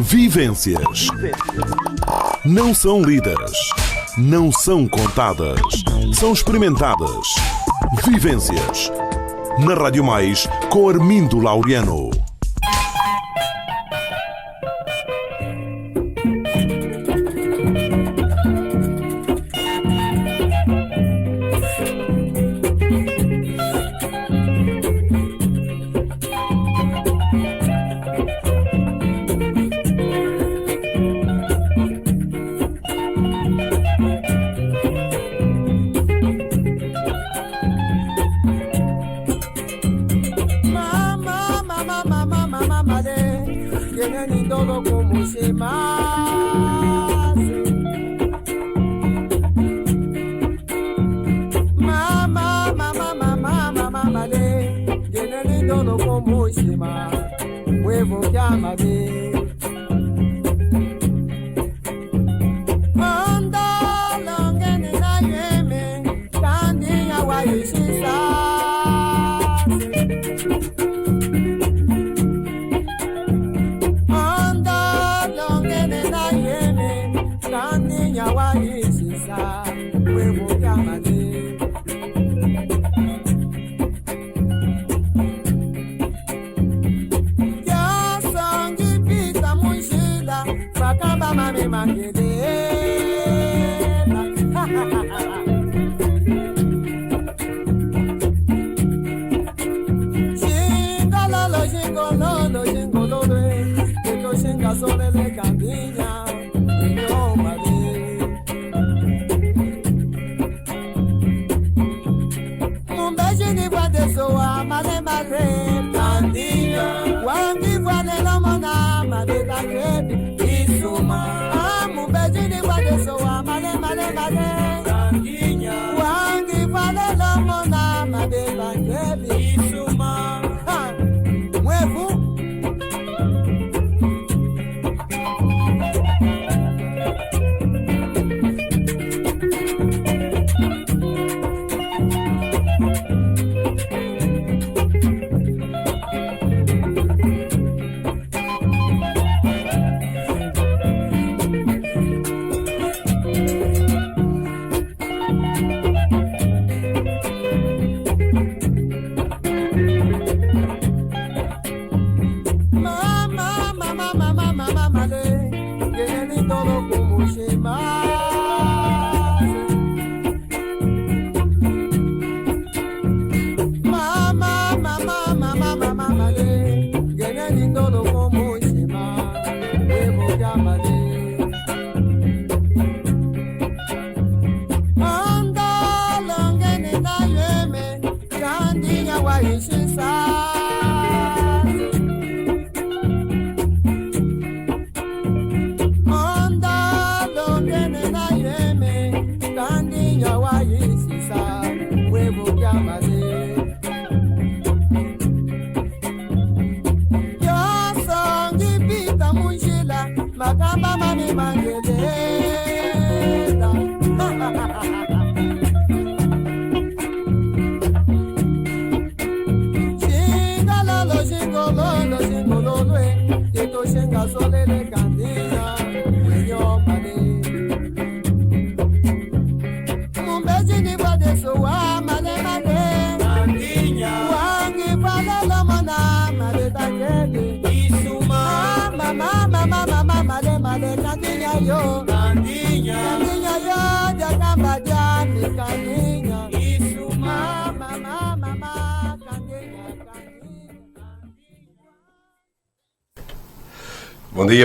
Vivências. Não são lidas, não são contadas, são experimentadas. Vivências. Na Rádio Mais, com Armindo Laureano.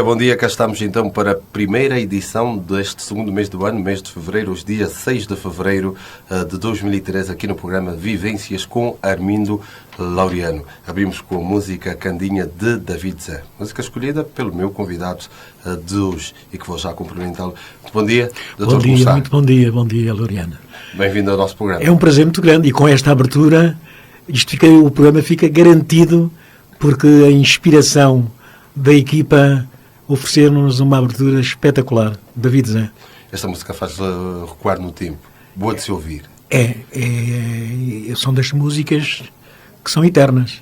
Bom dia, cá estamos então para a primeira edição deste segundo mês do ano, mês de fevereiro, hoje dia 6 de fevereiro de 2013, aqui no programa Vivências com Armindo Laureano. Abrimos com a música Candinha de David Zé, música escolhida pelo meu convidado de hoje e que vou já cumprimentá-lo. Bom dia, Dr. Bom dia, muito bom dia, Laureano. Bem-vindo ao nosso programa. É um prazer muito grande e com esta abertura o programa fica garantido porque a inspiração da equipa oferecer-nos uma abertura espetacular. David Zé. Esta música faz recuar no tempo. Boa de se ouvir. São das músicas que são eternas.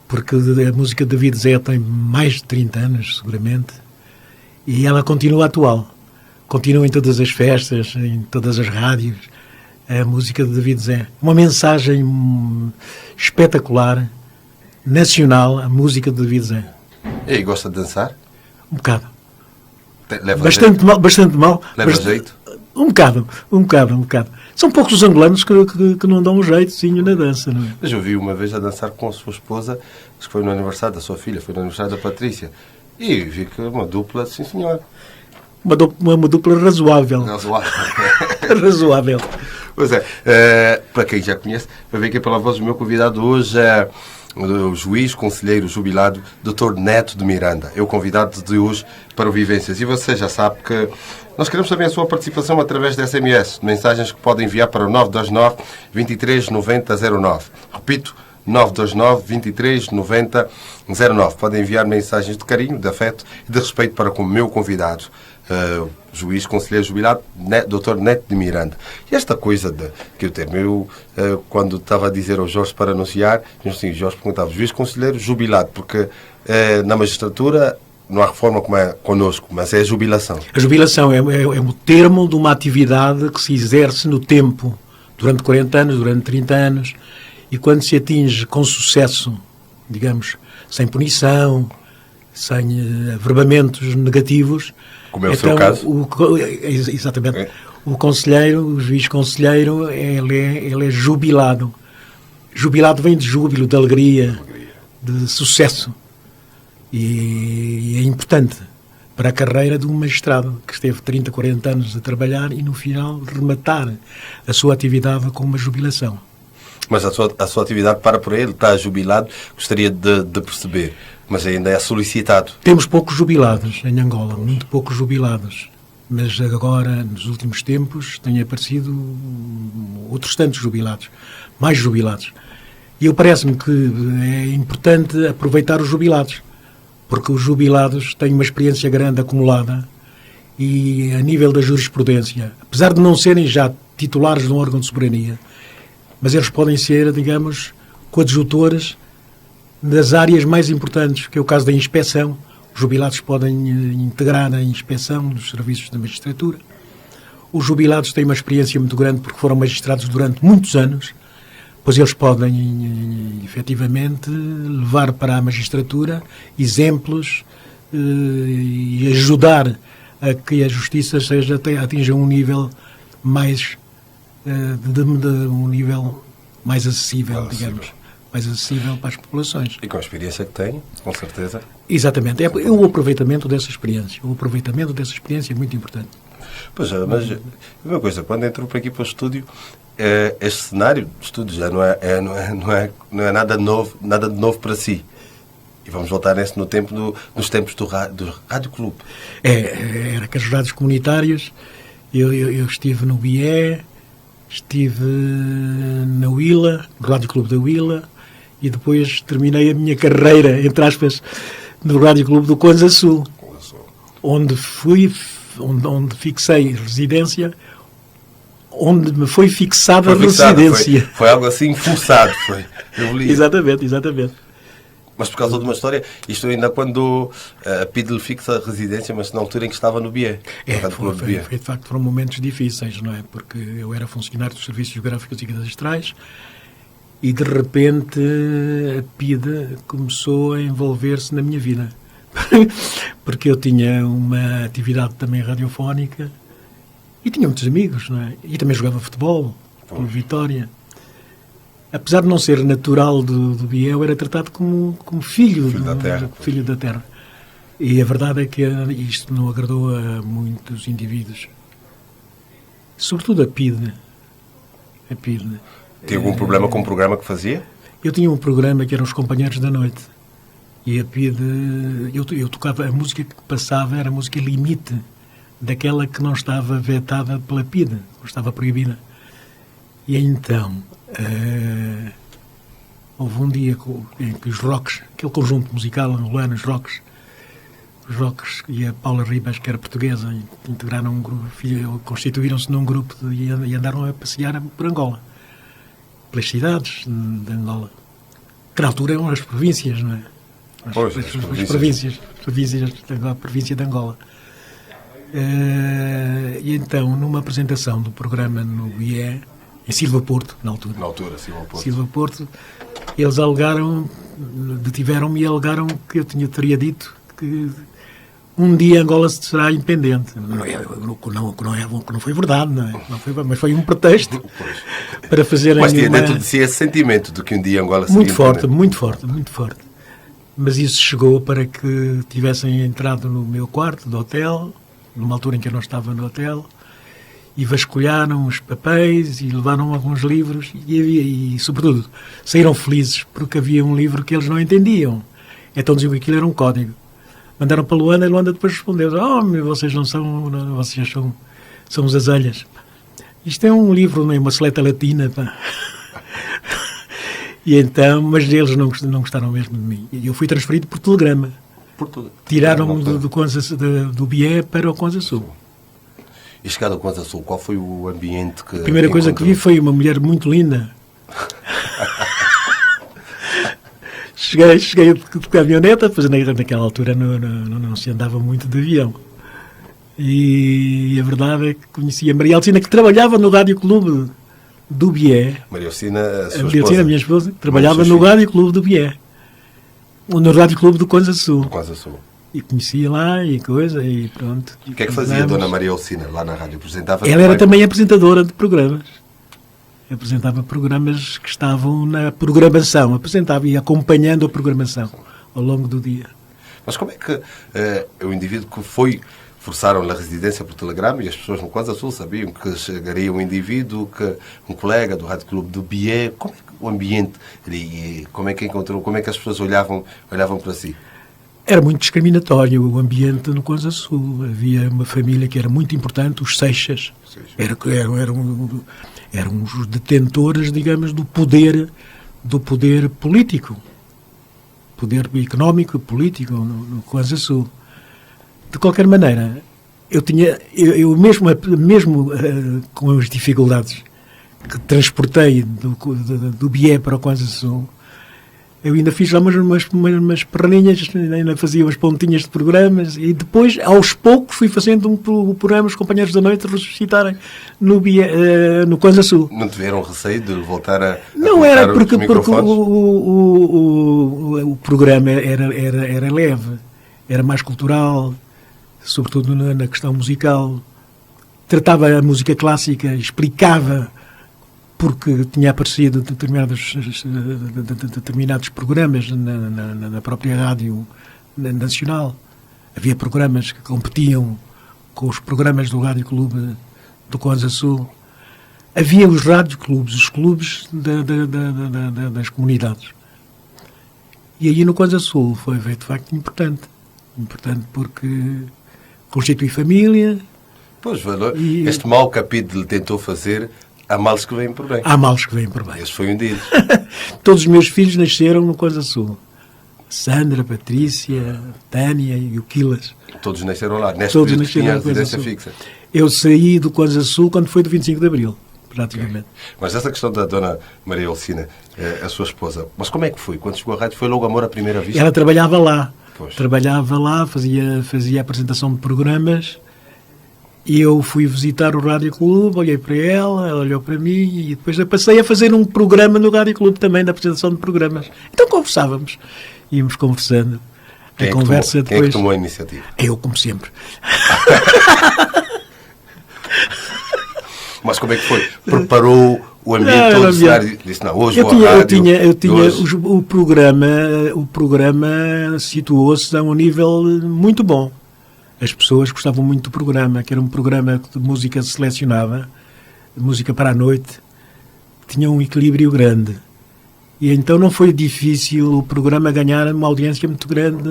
Porque a música de David Zé tem mais de 30 anos, seguramente. E ela continua atual. Continua em todas as festas, em todas as rádios, a música de David Zé. Uma mensagem espetacular, nacional, a música de David Zé. E gosta de dançar? Um bocado. Leva Bastante jeito? mal, bastante mal. Leva jeito? Um bocado. São poucos os angolanos que não dão um jeitozinho na dança, não é? Mas eu vi uma vez a dançar com a sua esposa, acho que foi no aniversário da sua filha, foi no aniversário da Patrícia. E vi que uma dupla, sim senhor. Uma dupla razoável. Razoável. Pois para quem já conhece, para ver aqui pela voz do meu convidado hoje é o juiz, conselheiro jubilado, Dr. Neto de Miranda. É o convidado de hoje para o Vivências. E você já sabe que nós queremos saber a sua participação através de SMS, de mensagens que podem enviar para o 929 23 90 09. Repito, 929 23 90 09. Podem enviar mensagens de carinho, de afeto e de respeito para com o meu convidado, juiz, conselheiro jubilado, Dr. Neto de Miranda. E esta coisa que eu tenho, quando estava a dizer ao Jorge para anunciar, assim, Jorge perguntava, juiz, conselheiro jubilado, porque na magistratura não há reforma como é connosco, mas é a jubilação. A jubilação é o termo de uma atividade que se exerce no tempo, durante 40 anos, durante 30 anos, e quando se atinge com sucesso, digamos, sem punição, sem averbamentos negativos... Como é o seu caso? Exatamente. É. O conselheiro, o juiz conselheiro, ele é jubilado. Jubilado vem de júbilo, de alegria, de sucesso. E é importante para a carreira de um magistrado que esteve 30, 40 anos a trabalhar e, no final, rematar a sua atividade com uma jubilação. Mas a sua atividade para por aí, ele está jubilado, gostaria de perceber, mas ainda é solicitado. Temos poucos jubilados em Angola, muito poucos jubilados. Mas agora, nos últimos tempos, têm aparecido outros tantos jubilados, mais jubilados. E parece-me que é importante aproveitar os jubilados, porque os jubilados têm uma experiência grande acumulada e, a nível da jurisprudência, apesar de não serem já titulares de um órgão de soberania, mas eles podem ser, digamos, coadjutores das áreas mais importantes, que é o caso da inspeção. Os jubilados podem integrar a inspeção dos serviços da magistratura. Os jubilados têm uma experiência muito grande porque foram magistrados durante muitos anos, pois eles podem, efetivamente, levar para a magistratura exemplos e ajudar a que a justiça atinja um nível mais um nível mais acessível, digamos. Mais acessível para as populações. E com a experiência que tem, com certeza. Exatamente. É o aproveitamento dessa experiência. O aproveitamento dessa experiência é muito importante. Pois é, mas uma coisa, quando entrou para aqui para o estúdio, este cenário de estúdio já não é nada de novo para si. E vamos voltar nos tempos do Rádio Clube. Era com as rádios comunitárias. Eu estive no BIE, estive na Huila, no Rádio Clube da Huila, e depois terminei a minha carreira, entre aspas, no Rádio Clube do Kwanza Sul, onde fixei residência, onde me foi fixada a residência. Foi algo assim forçado, foi. Eu li. Exatamente. Mas por causa de uma história, isto ainda quando a PID lhe fixa a residência, mas na altura em que estava no BIE. De facto, foram momentos difíceis, não é? Porque eu era funcionário dos Serviços Geográficos e Cadastrais e, de repente, a PID começou a envolver-se na minha vida. Porque eu tinha uma atividade também radiofónica e tinha muitos amigos, não é? E também jogava futebol, pelo Vitória. Apesar de não ser natural do BIE, eu era tratado como filho da terra. E a verdade é que isto não agradou a muitos indivíduos. Sobretudo a PID. Tinha algum problema com o programa que fazia? Eu tinha um programa que eram os Companheiros da Noite. E a PID... Eu tocava... A música que passava era a música limite, daquela que não estava vetada pela PID, não estava proibida. E então... houve um dia em que os Rocks, aquele conjunto musical angolano, os Rocks e a Paula Ribas, que era portuguesa, integraram um grupo, constituíram-se num grupo e andaram a passear por Angola, pelas cidades de Angola, que na altura eram as províncias, não é? As províncias da província de Angola. E então, numa apresentação do programa no IE, em Silva Porto, na altura. Silva Porto, eles detiveram-me e alegaram que eu teria dito que um dia Angola será independente. Não foi verdade, não é? Não foi, mas foi um pretexto para fazerem... Mas tinha dentro de si esse sentimento de que um dia Angola seria independente. Muito forte. Mas isso chegou para que tivessem entrado no meu quarto do hotel, numa altura em que eu não estava no hotel, e vasculharam os papéis e levaram alguns livros e sobretudo, saíram felizes porque havia um livro que eles não entendiam. Então diziam que aquilo era um código. Mandaram para Luanda e Luanda depois respondeu: vocês não são, vocês são os azelhas. Isto é um livro, uma seleta latina, pá. E então, mas eles não gostaram mesmo de mim. E eu fui transferido por telegrama. Tiraram-me do Bié para o Conza Sul. E chegado ao Conza Sul, qual foi o ambiente que... A primeira coisa que vi foi uma mulher muito linda. Cheguei de caminhoneta, pois naquela altura não se andava muito de avião. E a verdade é que conheci a Maria Alcina, que trabalhava no Rádio Clube do Bié. Maria Alcina, a minha esposa, trabalhava no Rádio Clube do Bié. No Rádio Clube do Conza Sul. E conhecia lá e coisa, e pronto. O que é que fazia a Dona Maria Alcina lá na rádio? Ela era também apresentadora de programas. Apresentava programas que estavam na programação. Apresentava e acompanhando a programação ao longo do dia. Mas como é que o indivíduo que foi... Forçaram-lhe a residência por telegrama e as pessoas no Conza Sul sabiam que chegaria um indivíduo, que um colega do Rádio Clube do Bié. Como é que o ambiente ali, como é que encontrou, como é que as pessoas olhavam para si? Era muito discriminatório o ambiente no Conza Sul. Havia uma família que era muito importante, os Seixas. Eram os detentores, digamos, do poder político. Poder económico, político no Conza Sul. De qualquer maneira, eu mesmo com as dificuldades que transportei do Bié para o Conza Sul, eu ainda fiz lá umas perninhas, ainda fazia umas pontinhas de programas e depois, aos poucos, fui fazendo um programa, os companheiros da noite ressuscitarem no Conza Sul. Não tiveram receio de voltar a não era porque o programa era leve, era mais cultural, sobretudo na questão musical. Tratava a música clássica, explicava porque tinha aparecido determinados programas na própria rádio nacional. Havia programas que competiam com os programas do Rádio Clube do Conza Sul. Havia os rádio-clubes, os clubes das comunidades. E aí no Conza Sul foi de facto importante. Importante porque constitui família. Pois, este mal que a PID lhe tentou fazer, há males que vêm por bem. Há males que vêm por bem. Esse foi um deles. Todos os meus filhos nasceram no Conza Sul. Sandra, Patrícia, Tânia e o Quilas. Todos nasceram lá. Neste período que tinha a residência fixa. Eu saí do Conza Sul quando foi do 25 de Abril, praticamente. Okay. Mas essa questão da Dona Maria Alcina, a sua esposa, mas como é que foi? Quando chegou à rádio, foi logo amor à primeira vista? Ela trabalhava lá. Pois. Trabalhava lá, fazia a apresentação de programas e eu fui visitar o Rádio Clube, olhei para ela olhou para mim e depois eu passei a fazer um programa no Rádio Clube também, da apresentação de programas. Então conversávamos, íamos conversando. Quem é que tomou a iniciativa? Eu, como sempre. Mas como é que foi? Preparou o ambiente todo, o cenário? Disse, não, hoje vou à rádio. O programa situou-se a um nível muito bom. As pessoas gostavam muito do programa, que era um programa de música selecionada, de música para a noite, tinha um equilíbrio grande. E então não foi difícil o programa ganhar uma audiência muito grande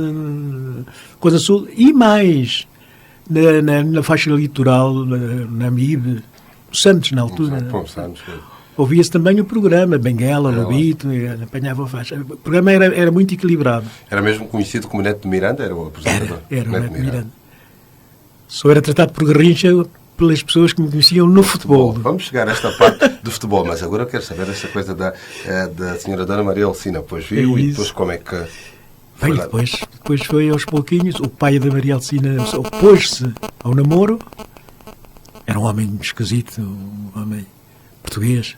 Conza Sul e mais na faixa litoral, na MIB, Santos na altura. Ouvia-se também o programa, Benguela, Lobito, apanhava a faixa. O programa era muito equilibrado. Era mesmo conhecido como Neto de Miranda? Era o apresentador? Era o Neto de Miranda. Só era tratado por Garrincha pelas pessoas que me conheciam no futebol. Vamos chegar a esta parte do futebol, mas agora eu quero saber esta coisa da senhora Dona Maria Alcina. Pois viu e depois como é que... Bem, depois foi aos pouquinhos. O pai da Maria Alcina opôs-se ao namoro. Era um homem esquisito, um homem português.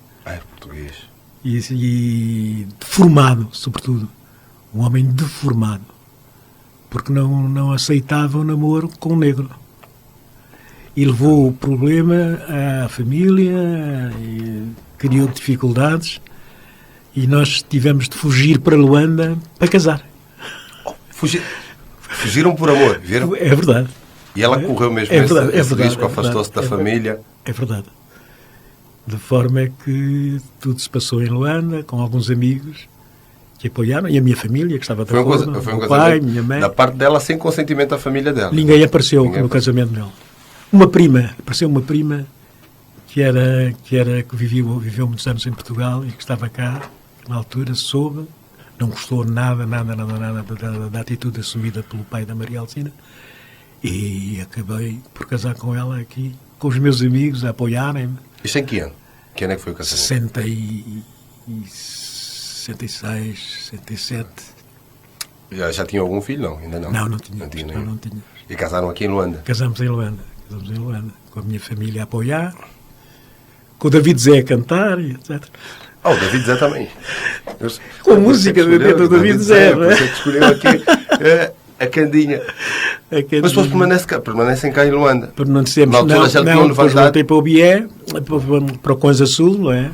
Português. E deformado, sobretudo. Um homem deformado. Porque não aceitava o namoro com um negro. E levou o problema à família, e criou dificuldades. E nós tivemos de fugir para Luanda para casar. Fugiram por amor, viram? É verdade. E ela correu mesmo esse risco, afastou-se da família. É verdade. De forma que tudo se passou em Luanda, com alguns amigos que apoiaram, e a minha família, que estava de acordo, foi um meu pai, minha mãe. Da parte dela, sem consentimento da família dela. Ninguém apareceu no casamento dela. Apareceu uma prima que viveu muitos anos em Portugal e que estava cá, que na altura soube, não gostou nada da atitude assumida pelo pai da Maria Alcina, e acabei por casar com ela aqui, com os meus amigos a apoiarem-me. Isto em que ano? Que ano é que foi o casamento? 66, 67. Já tinha algum filho? Não, ainda não. Não tinha. E casaram aqui em Luanda? Casamos em Luanda, com a minha família a apoiar, com o David Zé a cantar, etc. O David Zé também. Com a música do David Zé, não é? Você que escolheu aqui a Candinha. Mas depois permanecem cá em Luanda. Permanecemos. Na altura já tinham depois levantado. voltei para o Bié, para o Conza Sul, não é?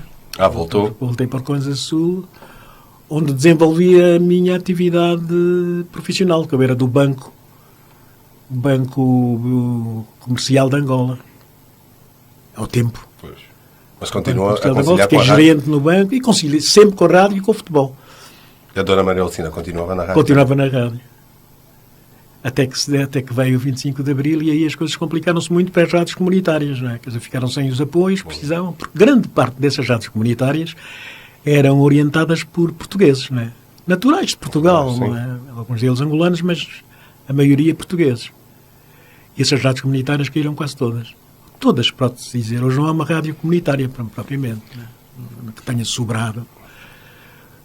Voltou. Voltei para o Conza Sul, onde desenvolvi a minha atividade profissional, que eu era do Banco Comercial de Angola. Ao tempo. Pois. Mas continua a conciliar com a rádio. Gerente no banco e conciliei sempre com a rádio e com o futebol. E a dona Maria Alcina continuava na rádio? Continuava na rádio. Até que veio o 25 de Abril e aí as coisas complicaram-se muito para as rádios comunitárias, não é? Quer dizer, ficaram sem os apoios, precisavam, porque grande parte dessas rádios comunitárias eram orientadas por portugueses, não é? Naturais de Portugal, não é? Alguns deles angolanos, mas a maioria portugueses. E essas rádios comunitárias caíram quase todas. Todas, pode-se dizer. Hoje não há uma rádio comunitária, propriamente, né? Que tenha sobrado.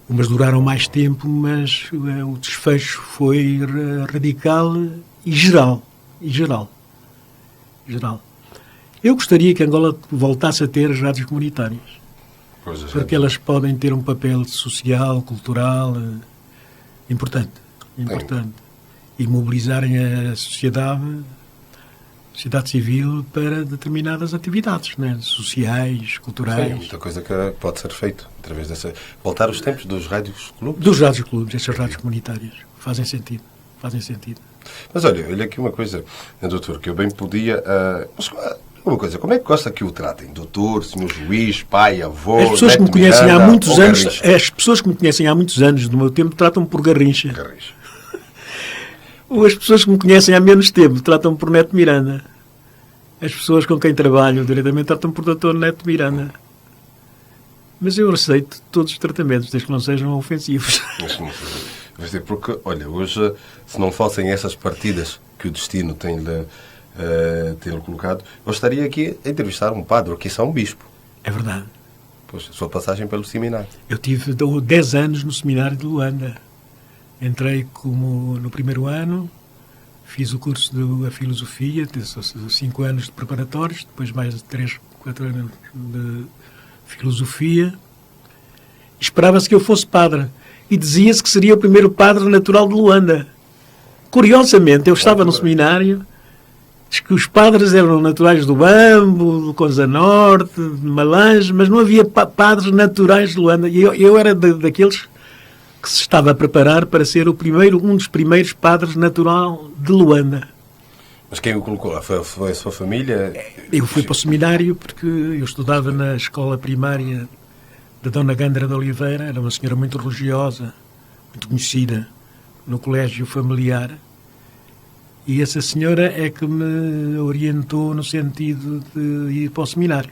Umas duraram mais tempo, mas o desfecho foi radical e geral. Eu gostaria que Angola voltasse a ter as rádios comunitárias. Porque elas podem ter um papel social, cultural, importante. E mobilizarem a sociedade civil para determinadas atividades, né? Sociais, culturais. Sim, muita coisa que pode ser feito através dessa... Voltar os tempos dos rádios clubes. Dos rádios clubes, essas rádios comunitárias. Fazem sentido. Mas olha aqui uma coisa, doutor, que eu bem podia... uma coisa, como é que gosta que o tratem? Doutor, senhor juiz, pai, avô... As pessoas que me conhecem há muitos anos... As pessoas que me conhecem há muitos anos do meu tempo tratam-me por Garrincha. As pessoas que me conhecem há menos tempo tratam-me por Neto Miranda. As pessoas com quem trabalho diretamente tratam-me por Dr. Neto Miranda. Mas eu aceito todos os tratamentos, desde que não sejam ofensivos. Porque, olha, hoje, se não fossem essas partidas que o destino tem-lhe colocado, eu estaria aqui a entrevistar um padre, que é um bispo. É verdade. Pois, a sua passagem pelo seminário. Eu tive 10 anos no seminário de Luanda. Entrei no primeiro ano, fiz o curso da filosofia, 5 anos de preparatórios, depois mais 3, 4 anos de filosofia. Esperava-se que eu fosse padre. E dizia-se que seria o primeiro padre natural de Luanda. Curiosamente, eu estava no seminário, diz que os padres eram naturais do Bambo, do Conza Norte, de Malange, mas não havia padres naturais de Luanda. E eu era daqueles que se estava a preparar para ser um dos primeiros padres natural de Luanda. Mas quem o colocou? Foi a sua família? Eu fui para o seminário porque eu estudava na escola primária da Dona Gandra de Oliveira, era uma senhora muito religiosa, muito conhecida no colégio familiar. E essa senhora é que me orientou no sentido de ir para o seminário.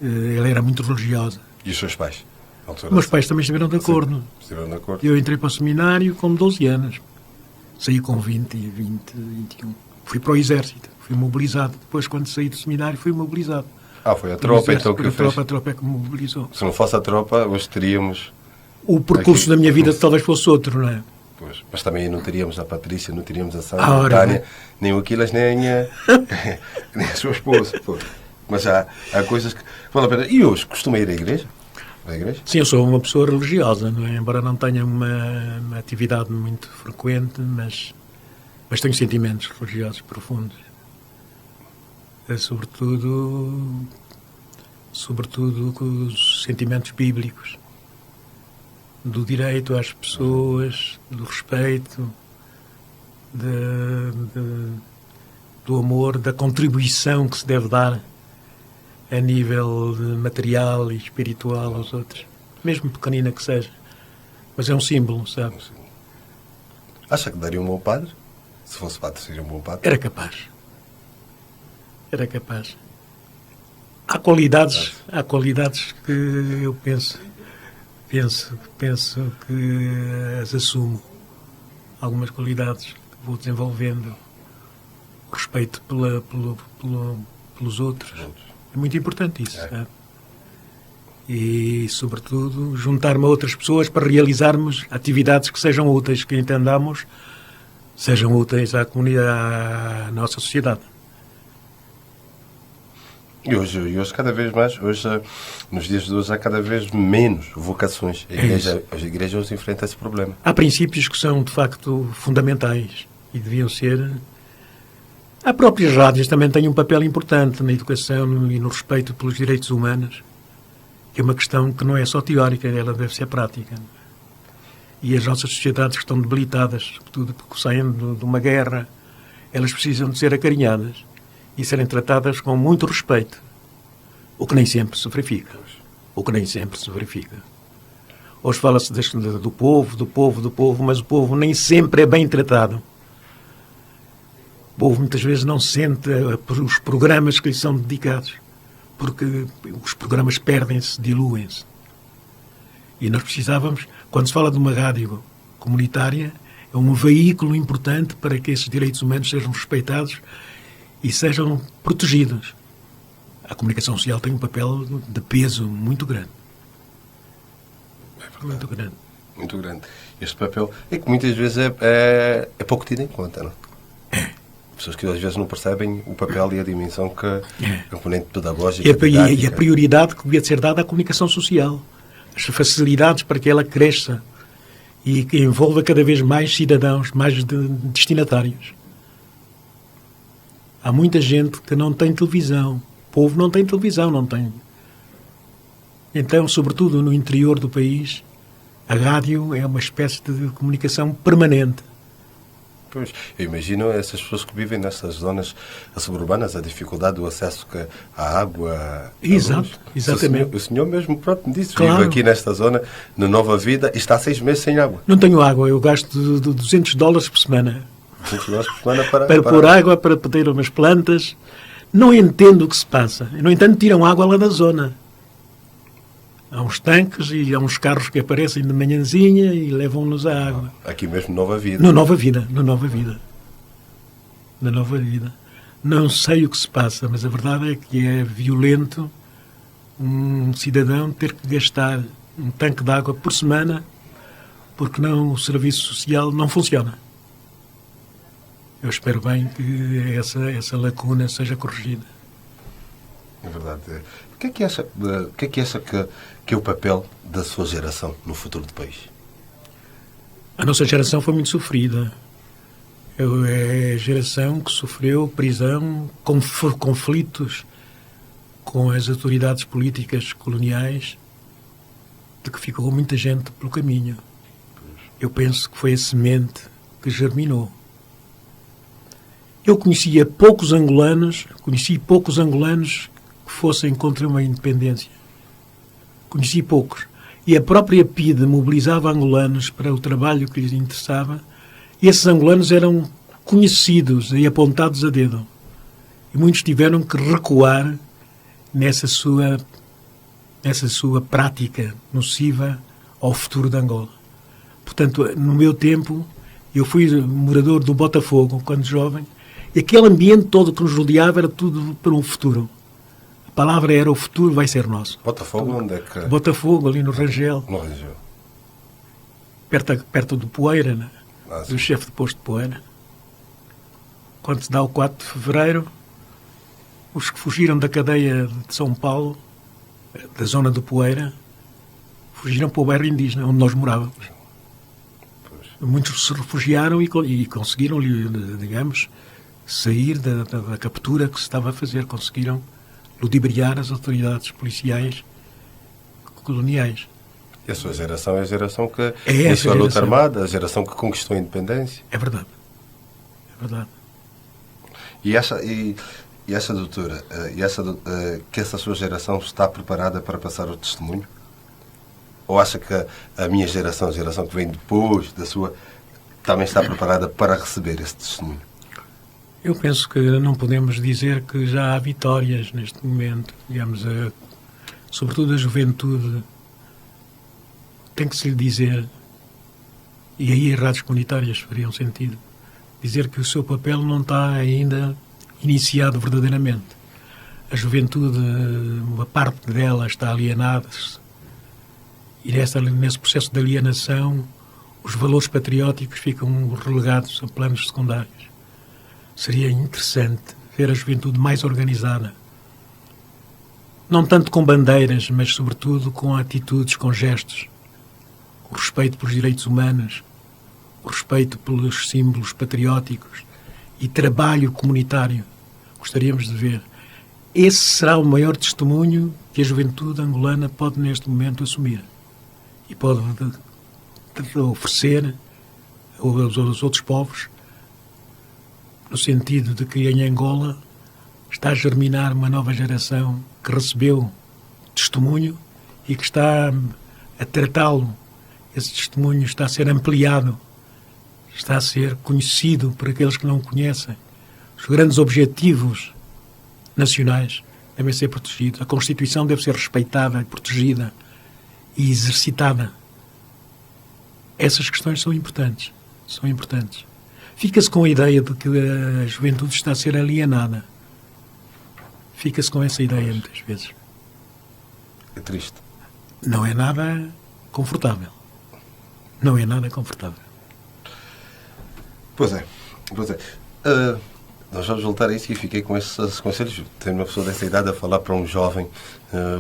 Ela era muito religiosa. E os seus pais? Meus pais também estiveram de acordo. Eu entrei para o seminário com 12 anos. Saí com 20, 21. Fui para o exército, fui mobilizado. Depois, quando saí do seminário, fui mobilizado. Foi a tropa então que fez? A tropa é que me mobilizou. Se não fosse a tropa, hoje teríamos... O percurso da minha vida talvez fosse outro, não é? Pois, mas também não teríamos a Patrícia, não teríamos a Sandra, a Tânia, nem o Aquilas, nem a sua esposa. Pois. Mas há coisas que vale a pena. E hoje, costuma ir à igreja? Sim, eu sou uma pessoa religiosa, não é? Embora não tenha uma atividade muito frequente, mas tenho sentimentos religiosos profundos. Sobretudo com os sentimentos bíblicos, do direito às pessoas, do respeito, do amor, da contribuição que se deve dar a nível material e espiritual aos outros, mesmo pequenina que seja. Mas é um símbolo, sabe? Acha que daria um bom padre? Se fosse padre, seria um bom padre? Era capaz. Há qualidades que eu penso que as assumo. Algumas qualidades que vou desenvolvendo. O respeito pelos outros. É muito importante isso, sabe? E, sobretudo, juntar-me a outras pessoas para realizarmos atividades que sejam úteis, que entendamos sejam úteis à comunidade, à nossa sociedade. E hoje cada vez mais, nos dias de hoje, há cada vez menos vocações. A igreja hoje enfrenta esse problema. Há princípios que são, de facto, fundamentais e deviam ser. As próprias rádios também têm um papel importante na educação e no respeito pelos direitos humanos, que é uma questão que não é só teórica, ela deve ser prática. E as nossas sociedades que estão debilitadas, sobretudo porque saem de uma guerra, elas precisam de ser acarinhadas e serem tratadas com muito respeito, o que nem sempre se verifica. Hoje fala-se do povo, mas o povo nem sempre é bem tratado. O povo muitas vezes não sente os programas que lhe são dedicados, porque os programas perdem-se, diluem-se. E nós precisávamos, quando se fala de uma rádio comunitária, é um veículo importante para que esses direitos humanos sejam respeitados e sejam protegidos. A comunicação social tem um papel de peso muito grande. Muito grande. Este papel é que muitas vezes é pouco tido em conta, não é? Pessoas que às vezes não percebem o papel e a dimensão que a componente pedagógica e a prioridade que devia ser dada à comunicação social. As facilidades para que ela cresça e que envolva cada vez mais cidadãos, mais destinatários. Há muita gente que não tem televisão. O povo não tem televisão, não tem. Então, sobretudo no interior do país, a rádio é uma espécie de comunicação permanente. Pois, eu imagino essas pessoas que vivem nessas zonas suburbanas, a dificuldade do acesso à água. Exato, exatamente. O senhor mesmo próprio me disse, claro. Vive aqui nesta zona, na Nova Vida, e está há 6 meses sem água. Não tenho água, eu gasto $200 por semana. $200 por semana para pôr água, para ter umas plantas. Não entendo o que se passa. No entanto, tiram água lá da zona. Há uns tanques e há uns carros que aparecem de manhãzinha e levam-nos a água. Aqui mesmo Nova Vida. Na Nova Vida. Não sei o que se passa, mas a verdade é que é violento um cidadão ter que gastar um tanque de água por semana porque o serviço social não funciona. Eu espero bem que essa lacuna seja corrigida. É verdade. O que é que acha que é o papel da sua geração no futuro do país? A nossa geração foi muito sofrida. É a geração que sofreu prisão, conflitos com as autoridades políticas coloniais, de que ficou muita gente pelo caminho. Eu penso que foi a semente que germinou. Eu conheci poucos angolanos que fossem contra uma independência. Conheci poucos. E a própria PIDE mobilizava angolanos para o trabalho que lhes interessava, e esses angolanos eram conhecidos e apontados a dedo. E muitos tiveram que recuar nessa sua prática nociva ao futuro de Angola. Portanto, no meu tempo, eu fui morador do Botafogo, quando jovem, e aquele ambiente todo que nos rodeava era tudo para um futuro. A palavra era: o futuro vai ser nosso. Botafogo, onde é que... Botafogo, ali no Rangel. No Rangel. Perto do Poeira, né? do chefe de posto de Poeira. Quando se dá o 4 de fevereiro, os que fugiram da cadeia de São Paulo, da zona do Poeira, fugiram para o bairro indígena, onde nós morávamos. Muitos se refugiaram e conseguiram, digamos, sair da captura que se estava a fazer. Conseguiram ludibriar as autoridades policiais coloniais. E a sua geração é a geração que iniciou a luta armada, a geração que conquistou a independência. É verdade. É verdade. E acha, doutora, que essa sua geração está preparada para passar o testemunho? Ou acha que a minha geração, a geração que vem depois da sua, também está preparada para receber esse testemunho? Eu penso que não podemos dizer que já há vitórias neste momento. Digamos, sobretudo a juventude, tem que se lhe dizer, e aí as rádios comunitárias fariam sentido, dizer que o seu papel não está ainda iniciado verdadeiramente. A juventude, uma parte dela está alienada-se, e nesse processo de alienação os valores patrióticos ficam relegados a planos secundários. Seria interessante ver a juventude mais organizada, não tanto com bandeiras, mas sobretudo com atitudes, com gestos, o respeito pelos direitos humanos, o respeito pelos símbolos patrióticos e trabalho comunitário. Gostaríamos de ver. Esse será o maior testemunho que a juventude angolana pode neste momento assumir e pode oferecer aos outros povos, no sentido de que em Angola está a germinar uma nova geração que recebeu testemunho e que está a tratá-lo. Esse testemunho está a ser ampliado, está a ser conhecido por aqueles que não o conhecem. Os grandes objetivos nacionais devem ser protegidos. A Constituição deve ser respeitada, protegida e exercitada. Essas questões são importantes. São importantes. Fica-se com a ideia de que a juventude está a ser alienada. Fica-se com essa ideia muitas vezes. É triste. Não é nada confortável. Não é nada confortável. Pois é. Nós vamos voltar a isso e fiquei com esses conselhos. Tenho uma pessoa dessa idade a falar para um jovem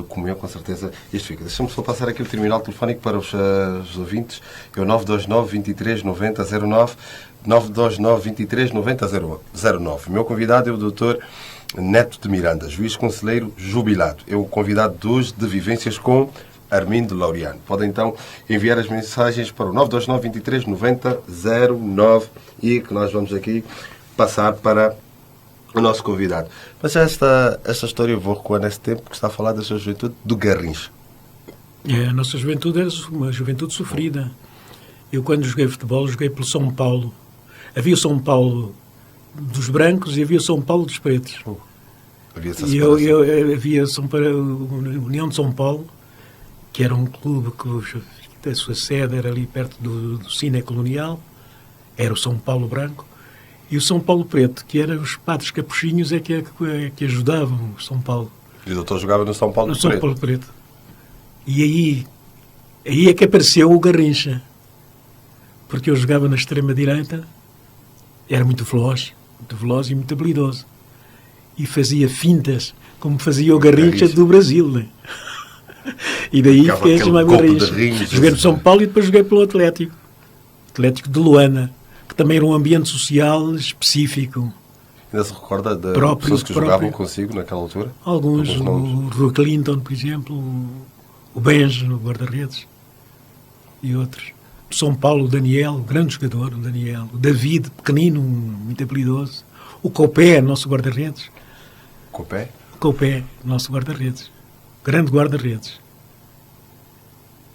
como eu, com certeza. Isto fica. Deixa-me só passar aqui o terminal telefónico para os ouvintes. É o 929 23 90 09. 929 23 90 09. O meu convidado é o Dr. Neto de Miranda, juiz conselheiro jubilado. É o convidado de hoje de Vivências com Armindo Laureano. Podem então enviar as mensagens para o 929 23 90 09 e que nós vamos aqui passar para o nosso convidado. Mas esta história eu vou recuar nesse tempo que está a falar da sua juventude do Garrincha. A nossa juventude é uma juventude sofrida. Eu, quando joguei futebol, joguei pelo São Paulo. Havia o São Paulo dos brancos e havia o São Paulo dos pretos. Havia essa havia a União de São Paulo, que era um clube que a sua sede era ali perto do Cine Colonial, era o São Paulo branco, e o São Paulo preto, que eram os padres capuchinhos que ajudavam o São Paulo. E o doutor jogava no São Paulo no preto. São Paulo preto. E aí é que apareceu o Garrincha, porque eu jogava na extrema-direita, era muito veloz e muito habilidoso. E fazia fintas, como fazia o Garrincha do Brasil. Né? E daí fiquei a chamar Garrincha. Joguei no São Paulo e depois joguei pelo Atlético de Luanda, que também era um ambiente social específico. Ainda se recorda de pessoas que jogavam consigo naquela altura? Alguns, o Rui Clinton, por exemplo, o Benja, no guarda-redes, e outros. São Paulo, o Daniel, grande jogador, o Daniel. O David, pequenino, muito habilidoso. O Copé, nosso guarda-redes. Copé? O Copé, nosso guarda-redes. Grande guarda-redes.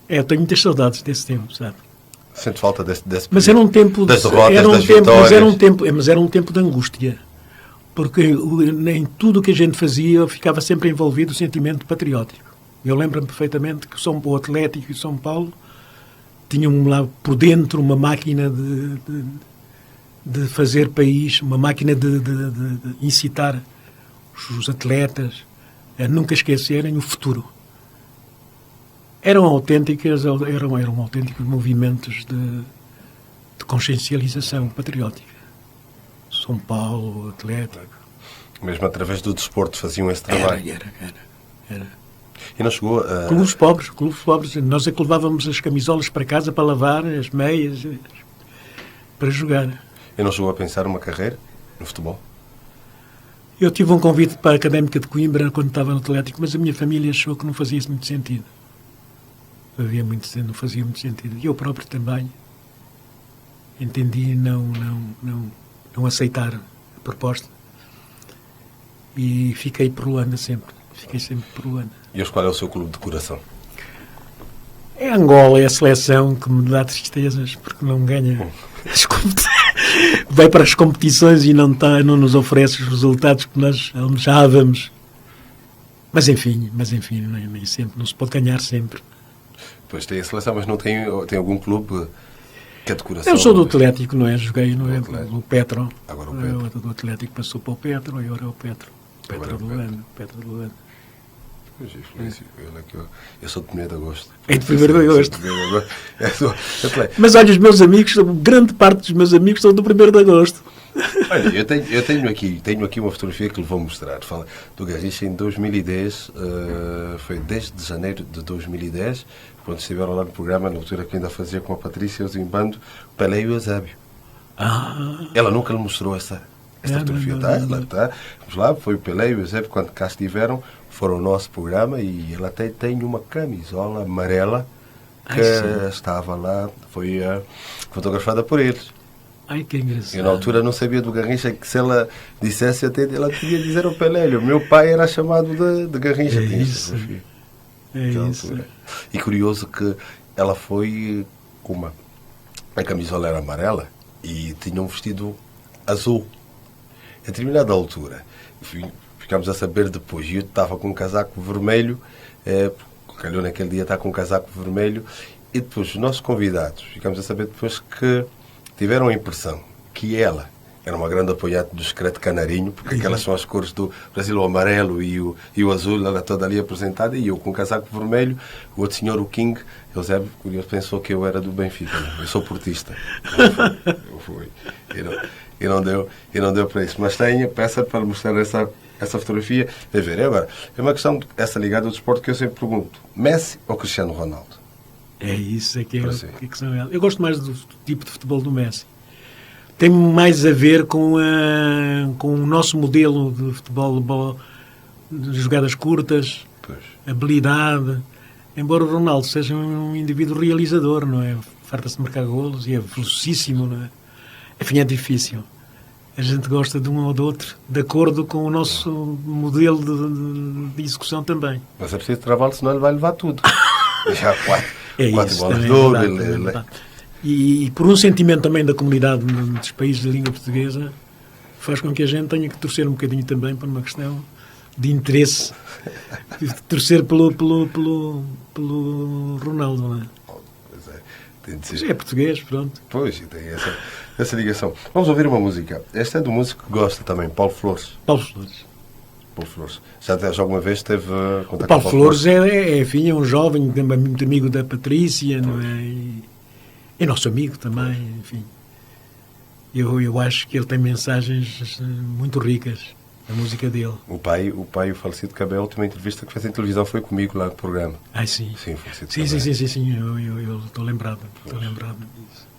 Eu tenho muitas saudades desse tempo, sabe? Sente falta desse mas era um tempo das derrotas, das vitórias. Mas era um tempo de angústia. Porque em tudo o que a gente fazia ficava sempre envolvido o sentimento patriótico. Eu lembro-me perfeitamente que o Atlético e o São Paulo tinham lá por dentro uma máquina de fazer país, uma máquina de incitar os atletas a nunca esquecerem o futuro. Eram autênticos movimentos de consciencialização patriótica. São Paulo, Atlético. Mesmo através do desporto faziam esse trabalho. Era. E não chegou a... Clubes pobres. Nós é que levávamos as camisolas para casa para lavar, as meias, para jogar. E não chegou a pensar uma carreira no futebol? Eu tive um convite para a Académica de Coimbra quando estava no Atlético, mas a minha família achou que não fazia muito sentido. Não fazia muito sentido. E eu próprio também entendi não aceitar a proposta. E fiquei por Luanda sempre. Fiquei sempre por Luanda. E hoje qual é o seu clube de coração? É Angola, é a seleção que me dá tristezas porque não ganha as vai para as competições e não nos oferece os resultados que nós almejávamos. Mas enfim, nem sempre, não se pode ganhar sempre. Pois tem a seleção, mas não tem algum clube que é de coração? Eu sou do Atlético, não é? Joguei no Petro. Agora o Petro. Do Atlético passou para o Petro e agora é o Petro. Petro do Luanda. Eu sou de 1º de agosto. É de 1º de agosto. Mas olha, os meus amigos, grande parte dos meus amigos são do 1º de agosto. Olha, eu tenho aqui uma fotografia que lhe vou mostrar. Fala do Garrincha em 2010, foi desde janeiro de 2010, quando estiveram lá no programa, na altura que ainda fazia com a Patrícia, o Zimbando, Pelé e o Eusébio. Ela nunca lhe mostrou essa fotografia. Ela está. Vamos lá, foi o Pelé e o Eusébio, quando cá estiveram, foram ao nosso programa e ela até tem uma camisola amarela que estava lá, foi fotografada por eles. Ai, que engraçado. Eu na altura não sabia do Garrincha, que se ela dissesse até, ela podia dizer ao Pelé, o meu pai era chamado de Garrincha. É isso. E curioso que ela foi com a camisola era amarela e tinha um vestido azul. A determinada altura, ficámos a saber depois, e eu estava com um casaco vermelho, calhou naquele dia estar com um casaco vermelho, e depois os nossos convidados, ficámos a saber depois que tiveram a impressão que ela era uma grande apoiante do Secreto Canarinho, porque aquelas são as cores do Brasil, o amarelo e o azul, ela toda ali apresentada, e eu com o casaco vermelho, o outro senhor, o King, Eusébio, curioso, pensou que eu era do Benfica. Eu sou portista. Eu fui. E não deu para isso. Mas peça para mostrar essa fotografia. A ver, agora, é uma questão, essa ligada ao desporto que eu sempre pergunto. Messi ou Cristiano Ronaldo? É isso, é que são elas. Eu gosto mais do tipo de futebol do Messi. Tem mais a ver com o nosso modelo de futebol, de jogadas curtas, habilidade. Embora o Ronaldo seja um indivíduo realizador, não é? Farta-se de marcar golos e é velocíssimo, não é? Enfim, é difícil. A gente gosta de um ou do outro, de acordo com o nosso modelo de execução também. Mas é preciso travá-lo, senão ele vai levar tudo. Já quatro bolas de ouro. E por um sentimento também da comunidade dos países de língua portuguesa, faz com que a gente tenha que torcer um bocadinho também para uma questão de interesse, de torcer pelo Ronaldo, não é? É português, pronto. Pois, tem essa ligação. Vamos ouvir uma música. Esta é do músico que gosta também, Paulo Flores. Paulo Flores. Já alguma vez teve contato com Paulo Flores? É um jovem, muito amigo da Patrícia, não é? É nosso amigo também, enfim. Eu acho que ele tem mensagens muito ricas, a música dele. O pai, o falecido Cabel, a última entrevista que fez em televisão foi comigo lá no programa. Sim. Sim, falecido Sim, eu estou lembrado disso.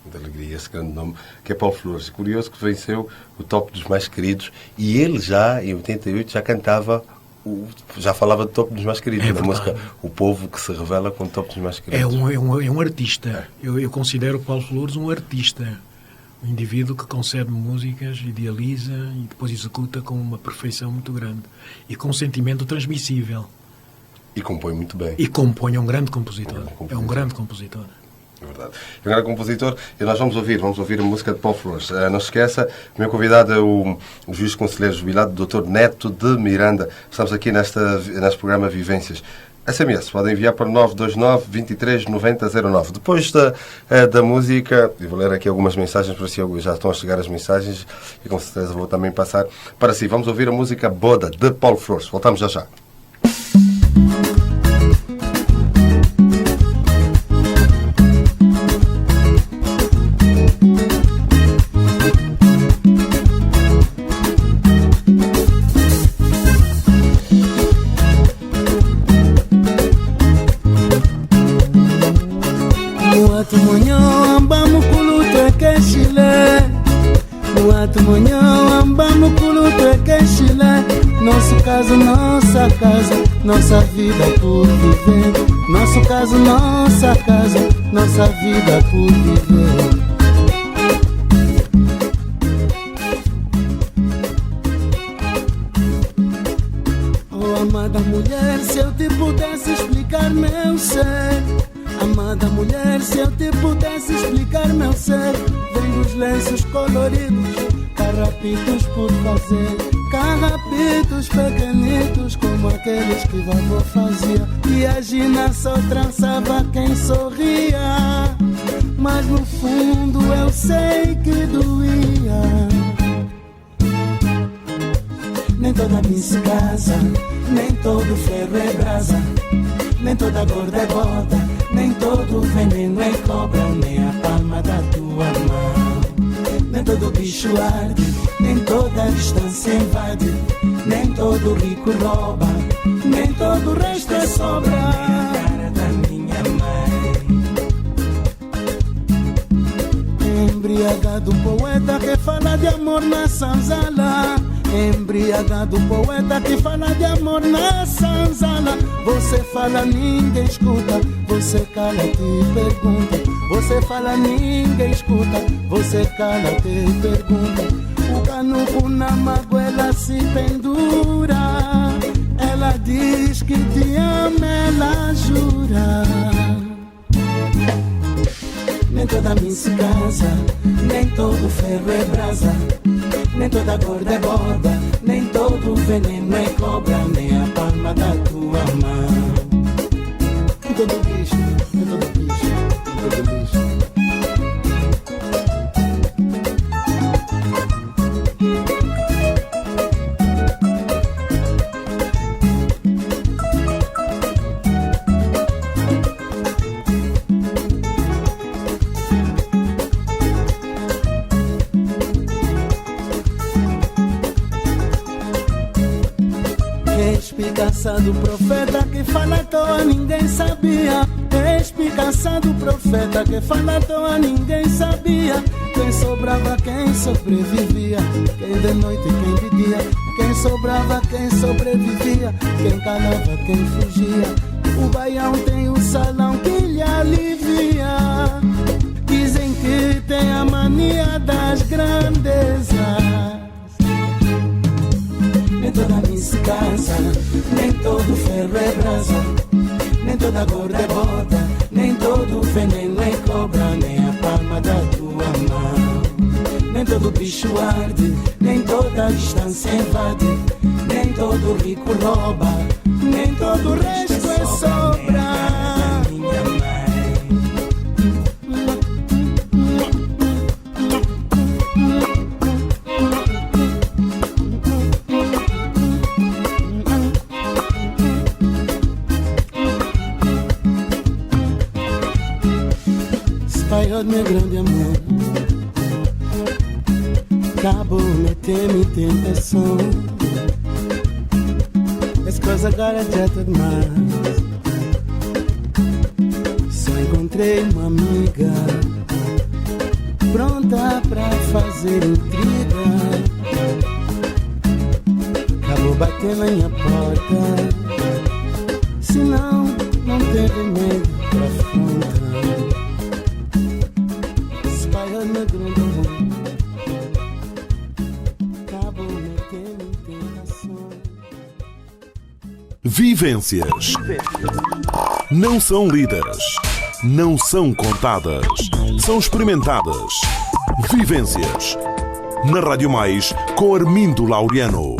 De alegria, esse grande nome, que é Paulo Flores. Curioso que venceu o top dos mais queridos, e ele já, em 88, já cantava, já falava de top dos mais queridos, na música O Povo que se Revela com o top dos mais queridos. É um artista. Eu considero o Paulo Flores um artista. Um indivíduo que concebe músicas, idealiza e depois executa com uma perfeição muito grande. E com um sentimento transmissível. E compõe muito bem. É um grande compositor. É um grande compositor. É verdade. É um grande compositor, e nós vamos ouvir a música de Paulo Flores. Não se esqueça, o meu convidado é o juiz conselheiro jubilado, Dr. Neto de Miranda. Estamos aqui neste programa Vivências. SMS, podem enviar para 929 23 90 09. Depois da música, eu vou ler aqui algumas mensagens para si, já estão a chegar as mensagens, e com certeza vou também passar para si. Vamos ouvir a música Boda, de Paulo Flores. Voltamos já. Chile. Nosso caso, nossa casa, nossa vida por viver. Nosso caso, nossa casa, nossa vida por viver. Oh, amada mulher, se eu te pudesse explicar meu ser. Amada mulher, se eu te pudesse explicar meu ser. Vem dos lenços coloridos, carrapitos por fazer. Carrapitos pequenitos como aqueles que vovô fazia. E a Gina só trançava quem sorria, mas no fundo eu sei que doía. Nem toda miss casa, nem todo ferro é brasa, nem toda gorda é boda, nem todo veneno é cobra, nem a palma da tua mão. Nem todo bicho arde, nem toda distância invade, nem todo rico rouba, nem todo o resto é sobra. Nem a cara da minha mãe. Embriagado poeta que fala de amor na sanzala. Embriagado poeta que fala de amor na sanzala. Você fala, ninguém escuta, você cala, te pergunta. Você fala, ninguém escuta, você cala, te pergunta. O canuco na magoela se pendura. Ela diz que te ama, ela jura. Nem toda miss casa, nem todo ferro é brasa, nem toda gorda é boda, nem todo veneno é cobra, nem a palma da tua mão. Nem todo bicho, nem todo bicho, nem todo bicho. Espicaça do profeta que fala à toa, ninguém sabia. Espicaça do profeta que fala à toa, ninguém sabia. Quem sobrava, quem sobrevivia, quem de noite, quem de dia. Quem sobrava, quem sobrevivia, quem calava, quem fugia. O baião tem o salão que lhe alivia. Dizem que tem a mania das grandezas. Nem toda miss casa, nem todo ferro é brasa, nem toda gorda é boda, nem todo veneno é cobra, nem a palma da tua mão. Nem todo bicho arde, nem toda distância invade, nem todo rico rouba, nem todo o resto é sobra. Spaiod, meu grande amor, acabou metendo tentação. As coisas agora já tá demais. Só encontrei uma amiga pronta pra fazer intriga. Acabou batendo na minha porta, senão não tem remédio pra afrontar. Spaiod, meu grande amor, acabou metendo tentação. Vivências. Não são lidas, não são contadas, são experimentadas. Vivências. Na Rádio Mais, com Armindo Laureano.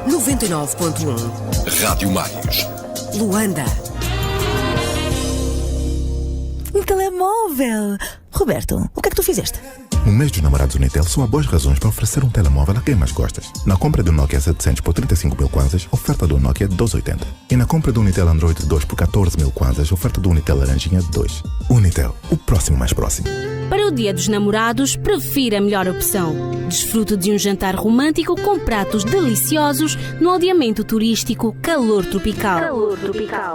99.1 Rádio Mais. Luanda. Um telemóvel! Roberto, o que é que tu fizeste? No mês dos namorados Unitel são boas razões para oferecer um telemóvel a quem mais gostas. Na compra do Nokia 700 por 35 mil kwanzas, oferta do Nokia 1280. E na compra do Unitel Android 2 por 14 mil kwanzas, oferta do Unitel Laranjinha 2. Unitel, o próximo mais próximo. Para o Dia dos Namorados, prefira a melhor opção. Desfrute de um jantar romântico com pratos deliciosos no aldeamento turístico Calor Tropical.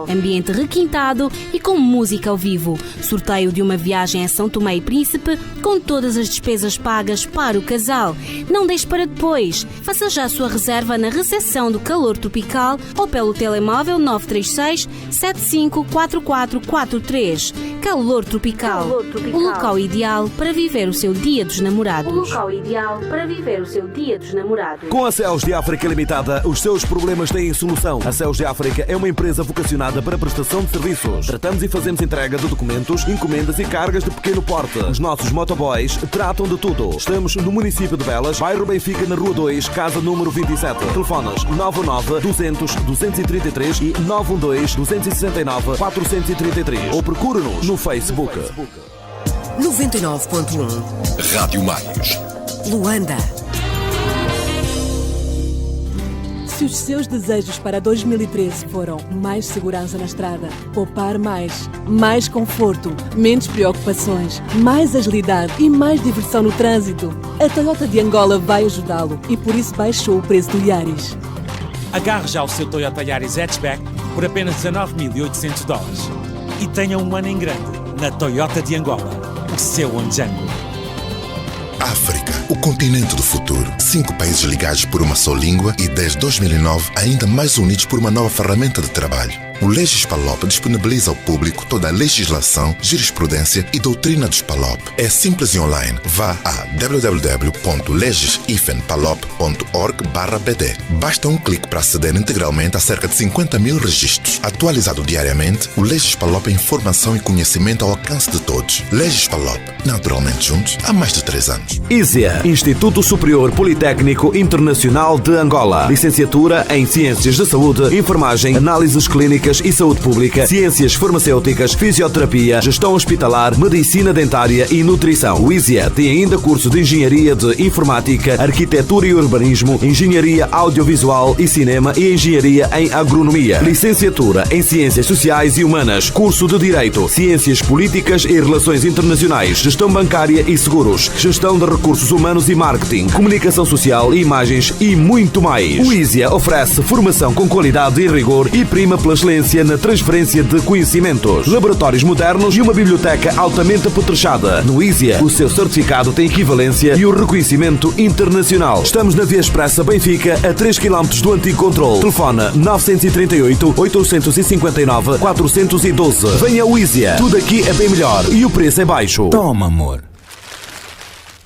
Ambiente requintado e com música ao vivo. Sorteio de uma viagem a São Tomé e Príncipe com todas as despesas pagas para o casal. Não deixe para depois. Faça já a sua reserva na recepção do Calor Tropical ou pelo telemóvel 936 754443. Calor Tropical. O local ideal para viver o seu Dia dos Namorados. Com a Céus de África Limitada, os seus problemas têm solução. A Céus de África é uma empresa vocacionada para prestação de serviços. Tratamos e fazemos entrega de documentos, encomendas e cargas de pequeno porte. Os nossos motoboys tratam de tudo. Estamos no município de Belas, bairro Benfica, na Rua 2, casa número 27. Telefones 919 200 233 e 912 269 433. Ou procure-nos no Facebook. 99.1 Rádio Mais. Luanda. Se os seus desejos para 2013 foram mais segurança na estrada, poupar mais conforto, menos preocupações, mais agilidade e mais diversão no trânsito, a Toyota de Angola vai ajudá-lo e por isso baixou o preço do Yaris. Agarre já o seu Toyota Yaris Hatchback por apenas $19.800 e tenha um ano em grande na Toyota de Angola, o seu Ondjango. África, o continente do futuro. 5 países ligados por uma só língua e desde 2009 ainda mais unidos por uma nova ferramenta de trabalho. O Legis Palop disponibiliza ao público toda a legislação, jurisprudência e doutrina dos Palop. É simples e online. Vá a www.legis-palop.org/bd. Basta um clique para aceder integralmente a cerca de 50 mil registros. Atualizado diariamente, o Legis Palop é informação e conhecimento ao alcance de todos. Legis Palop, naturalmente juntos, há mais de 3 anos. ISEA, Instituto Superior Politécnico Internacional de Angola. Licenciatura em Ciências de Saúde, Enfermagem, Análises Clínicas e Saúde Pública, Ciências Farmacêuticas, Fisioterapia, Gestão Hospitalar, Medicina Dentária e Nutrição. O ISEA tem ainda curso de Engenharia de Informática, Arquitetura e Urbanismo, Engenharia Audiovisual e Cinema e Engenharia em Agronomia. Licenciatura em Ciências Sociais e Humanas, curso de Direito, Ciências Políticas e Relações Internacionais, Gestão Bancária e Seguros, Gestão de Recursos Humanos e Marketing, Comunicação Social e Imagens e muito mais. O ISEA oferece formação com qualidade e rigor e prima pela excelência na transferência de conhecimentos, laboratórios modernos e uma biblioteca altamente apetrechada. No ISEA, o seu certificado tem equivalência e o reconhecimento internacional. Estamos na Via Expressa Benfica, a 3 km do antigo controle. Telefone 938 859 412. Venha ao ISEA. Tudo aqui é bem melhor e o preço é baixo. Toma, amor.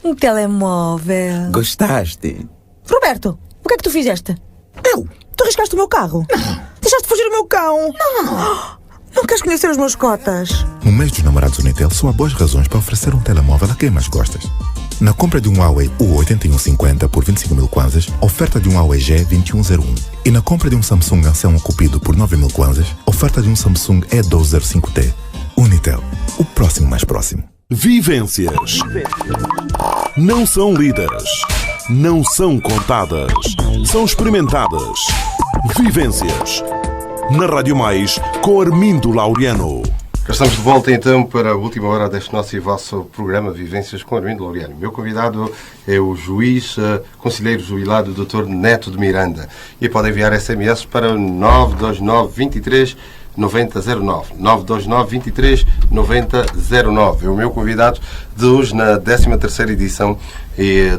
Um telemóvel. Gostaste? Roberto, o que é que tu fizeste? Eu? Tu arriscaste o meu carro? Não. Deixaste fugir o meu cão? Não. Não queres conhecer os meus cotas? No mês dos namorados Unitel são há boas razões para oferecer um telemóvel a quem mais gostas. Na compra de um Huawei U8150 por 25 mil kwanzas, oferta de um Huawei G2101. E na compra de um Samsung Ancião Cupido por 9 mil kwanzas, oferta de um Samsung E1205T. Unitel, o próximo mais próximo. Vivências. Não são lidas. Não são contadas. São experimentadas. Vivências. Na Rádio Mais, com Armindo Laureano. Já estamos de volta então para a última hora deste nosso e vosso programa Vivências com Armindo Laureano. Meu convidado é o juiz, conselheiro jubilado, Dr. Neto de Miranda. E pode enviar SMS para 929 23 9009. 929 23 9009. É o meu convidado de hoje na 13ª edição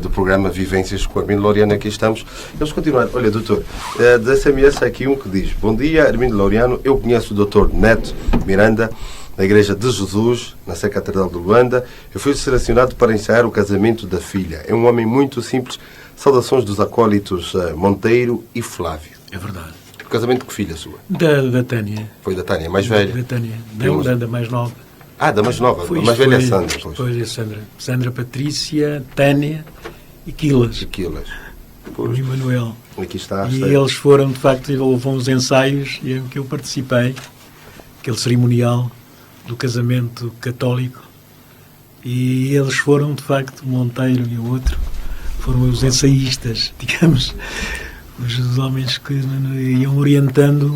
do programa Vivências com Armindo Laureano. Aqui estamos. Eles continuam. Olha, doutor, de SMS aqui um que diz: bom dia, Armindo Laureano. Eu conheço o Dr. Neto Miranda na Igreja de Jesus, na Sé Catedral de Luanda. Eu fui selecionado para ensaiar o casamento da filha. É um homem muito simples. Saudações dos acólitos Monteiro e Flávio. É verdade. Casamento que filha sua? Da Tânia. Foi da Tânia, mais velha? Da Tânia. Não, da mais nova. Ah, da mais nova. A mais velha é Sandra. Pois é, Sandra. Sandra Patrícia, Tânia e Quilas. Pois. O Emanuel. Aqui está. E eles foram, de facto, houve uns ensaios em que eu participei, aquele cerimonial do casamento católico, e eles foram, de facto, Monteiro e o outro, foram os ensaístas, digamos, os homens que iam orientando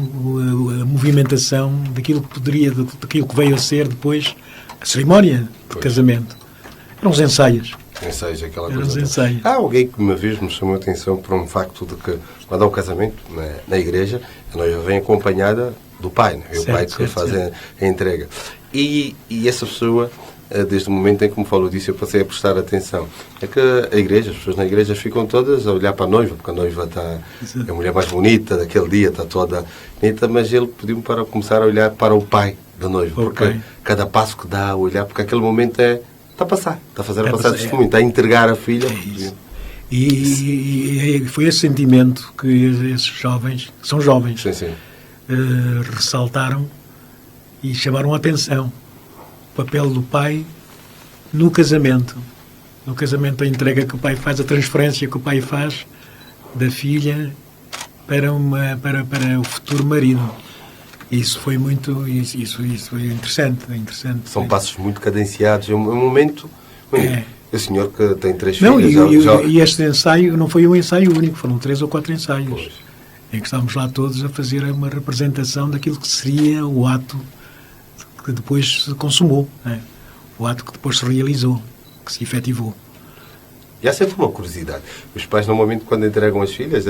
a movimentação daquilo que poderia, daquilo que veio a ser depois a cerimónia de casamento. Eram os ensaios. Ensaios, aquela Eram coisa. Os ensaios. Há alguém que uma vez me chamou a atenção para um facto de que, quando há um casamento na igreja, a noiva vem acompanhada do pai, né? É o pai que faz a entrega. E essa pessoa desde o momento em que me falou disso, eu passei a prestar atenção. É que a igreja, as pessoas na igreja ficam todas a olhar para a noiva, porque a noiva é a mulher mais bonita daquele dia, está toda bonita, mas ele pediu-me para começar a olhar para o pai da noiva, porque cada passo que dá a olhar, porque aquele momento está a passar, está a fazer a passar testemunho, está a entregar a filha. E foi esse sentimento que esses jovens, que são jovens, ressaltaram e chamaram a atenção. O papel do pai no casamento. No casamento, a entrega que o pai faz, a transferência que o pai faz da filha para o futuro marido. Isso foi muito... Isso foi interessante. São passos muito cadenciados. É um momento... O senhor que tem 3 não, filhos... E este ensaio não foi um ensaio único, foram 3 ou 4 ensaios. Pois. Em que estávamos lá todos a fazer uma representação daquilo que seria o ato que depois se consumou, né? O ato que depois se realizou, que se efetivou. E há sempre uma curiosidade. Os pais, normalmente, quando entregam as filhas,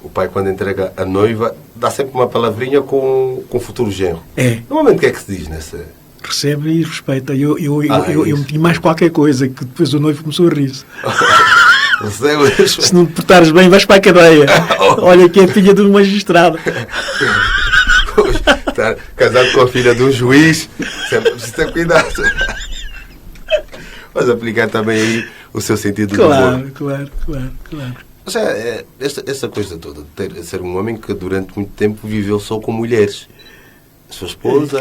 o pai, quando entrega a noiva, dá sempre uma palavrinha com o futuro genro. Normalmente, o que é que se diz nessa... Recebe e respeita. Eu meti mais qualquer coisa, que depois o noivo começou a rir-se. Se não te portares bem, vais para a cadeia. Olha que é filha de um magistrado. Estar casado com a filha de um juiz, sempre precisa ter cuidado. Mas aplicar também aí o seu sentido de humor. Claro. Mas essa coisa toda de ser um homem que durante muito tempo viveu só com mulheres. A sua esposa,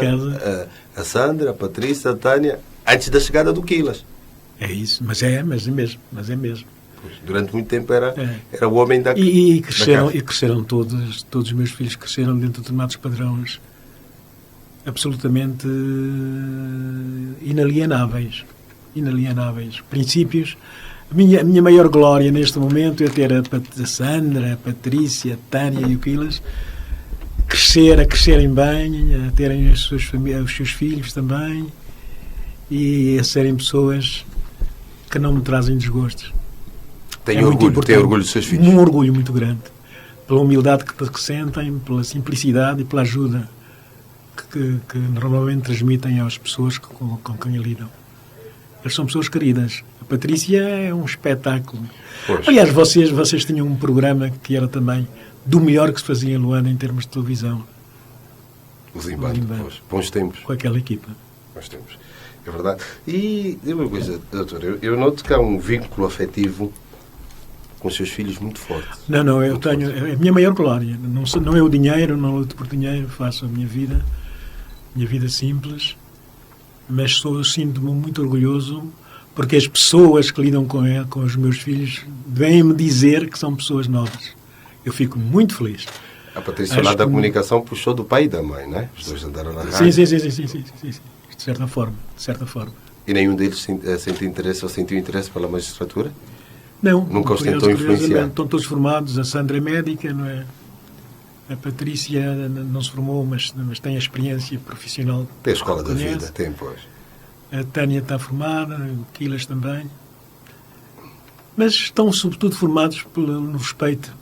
a Sandra, a Patrícia, a Tânia, antes da chegada do Quilas. É isso, mas é mesmo. Pois, durante muito tempo era o homem da e cresceram todos os meus filhos cresceram dentro de determinados padrões absolutamente inalienáveis. Princípios. A minha maior glória neste momento é ter a Sandra, a Patrícia, a Tânia e o Quilas a crescerem bem, a terem os seus filhos também e a serem pessoas que não me trazem desgostos. Tem orgulho dos seus filhos? Um orgulho muito grande. Pela humildade que sentem, pela simplicidade e pela ajuda que normalmente transmitem às pessoas com quem lidam. Eles são pessoas queridas. A Patrícia é um espetáculo. Pois. Aliás, vocês tinham um programa que era também do melhor que se fazia em Luanda em termos de televisão. Os Zimbabwe. Bons tempos. Com aquela equipa. Bons tempos. É verdade. E uma coisa, doutor, eu noto que há um vínculo afetivo com os seus filhos muito forte. Não, eu tenho... É a minha maior glória. Não é o dinheiro, não luto por dinheiro, faço a minha vida simples, mas sinto-me muito orgulhoso porque as pessoas que lidam com os meus filhos vêm-me dizer que são pessoas novas. Eu fico muito feliz. A Patrícia lá da comunicação puxou do pai e da mãe, não é? Os dois andaram na rádio. Sim. De certa forma. E nenhum deles sentiu interesse pela magistratura? Não. Nunca os tentou influenciar? Estão todos formados. A Sandra é médica, não é? A Patrícia não se formou, mas tem a experiência profissional. Tem a escola da vida, tem, pois. A Tânia está formada, o Quilas também. Mas estão, sobretudo, formados no respeito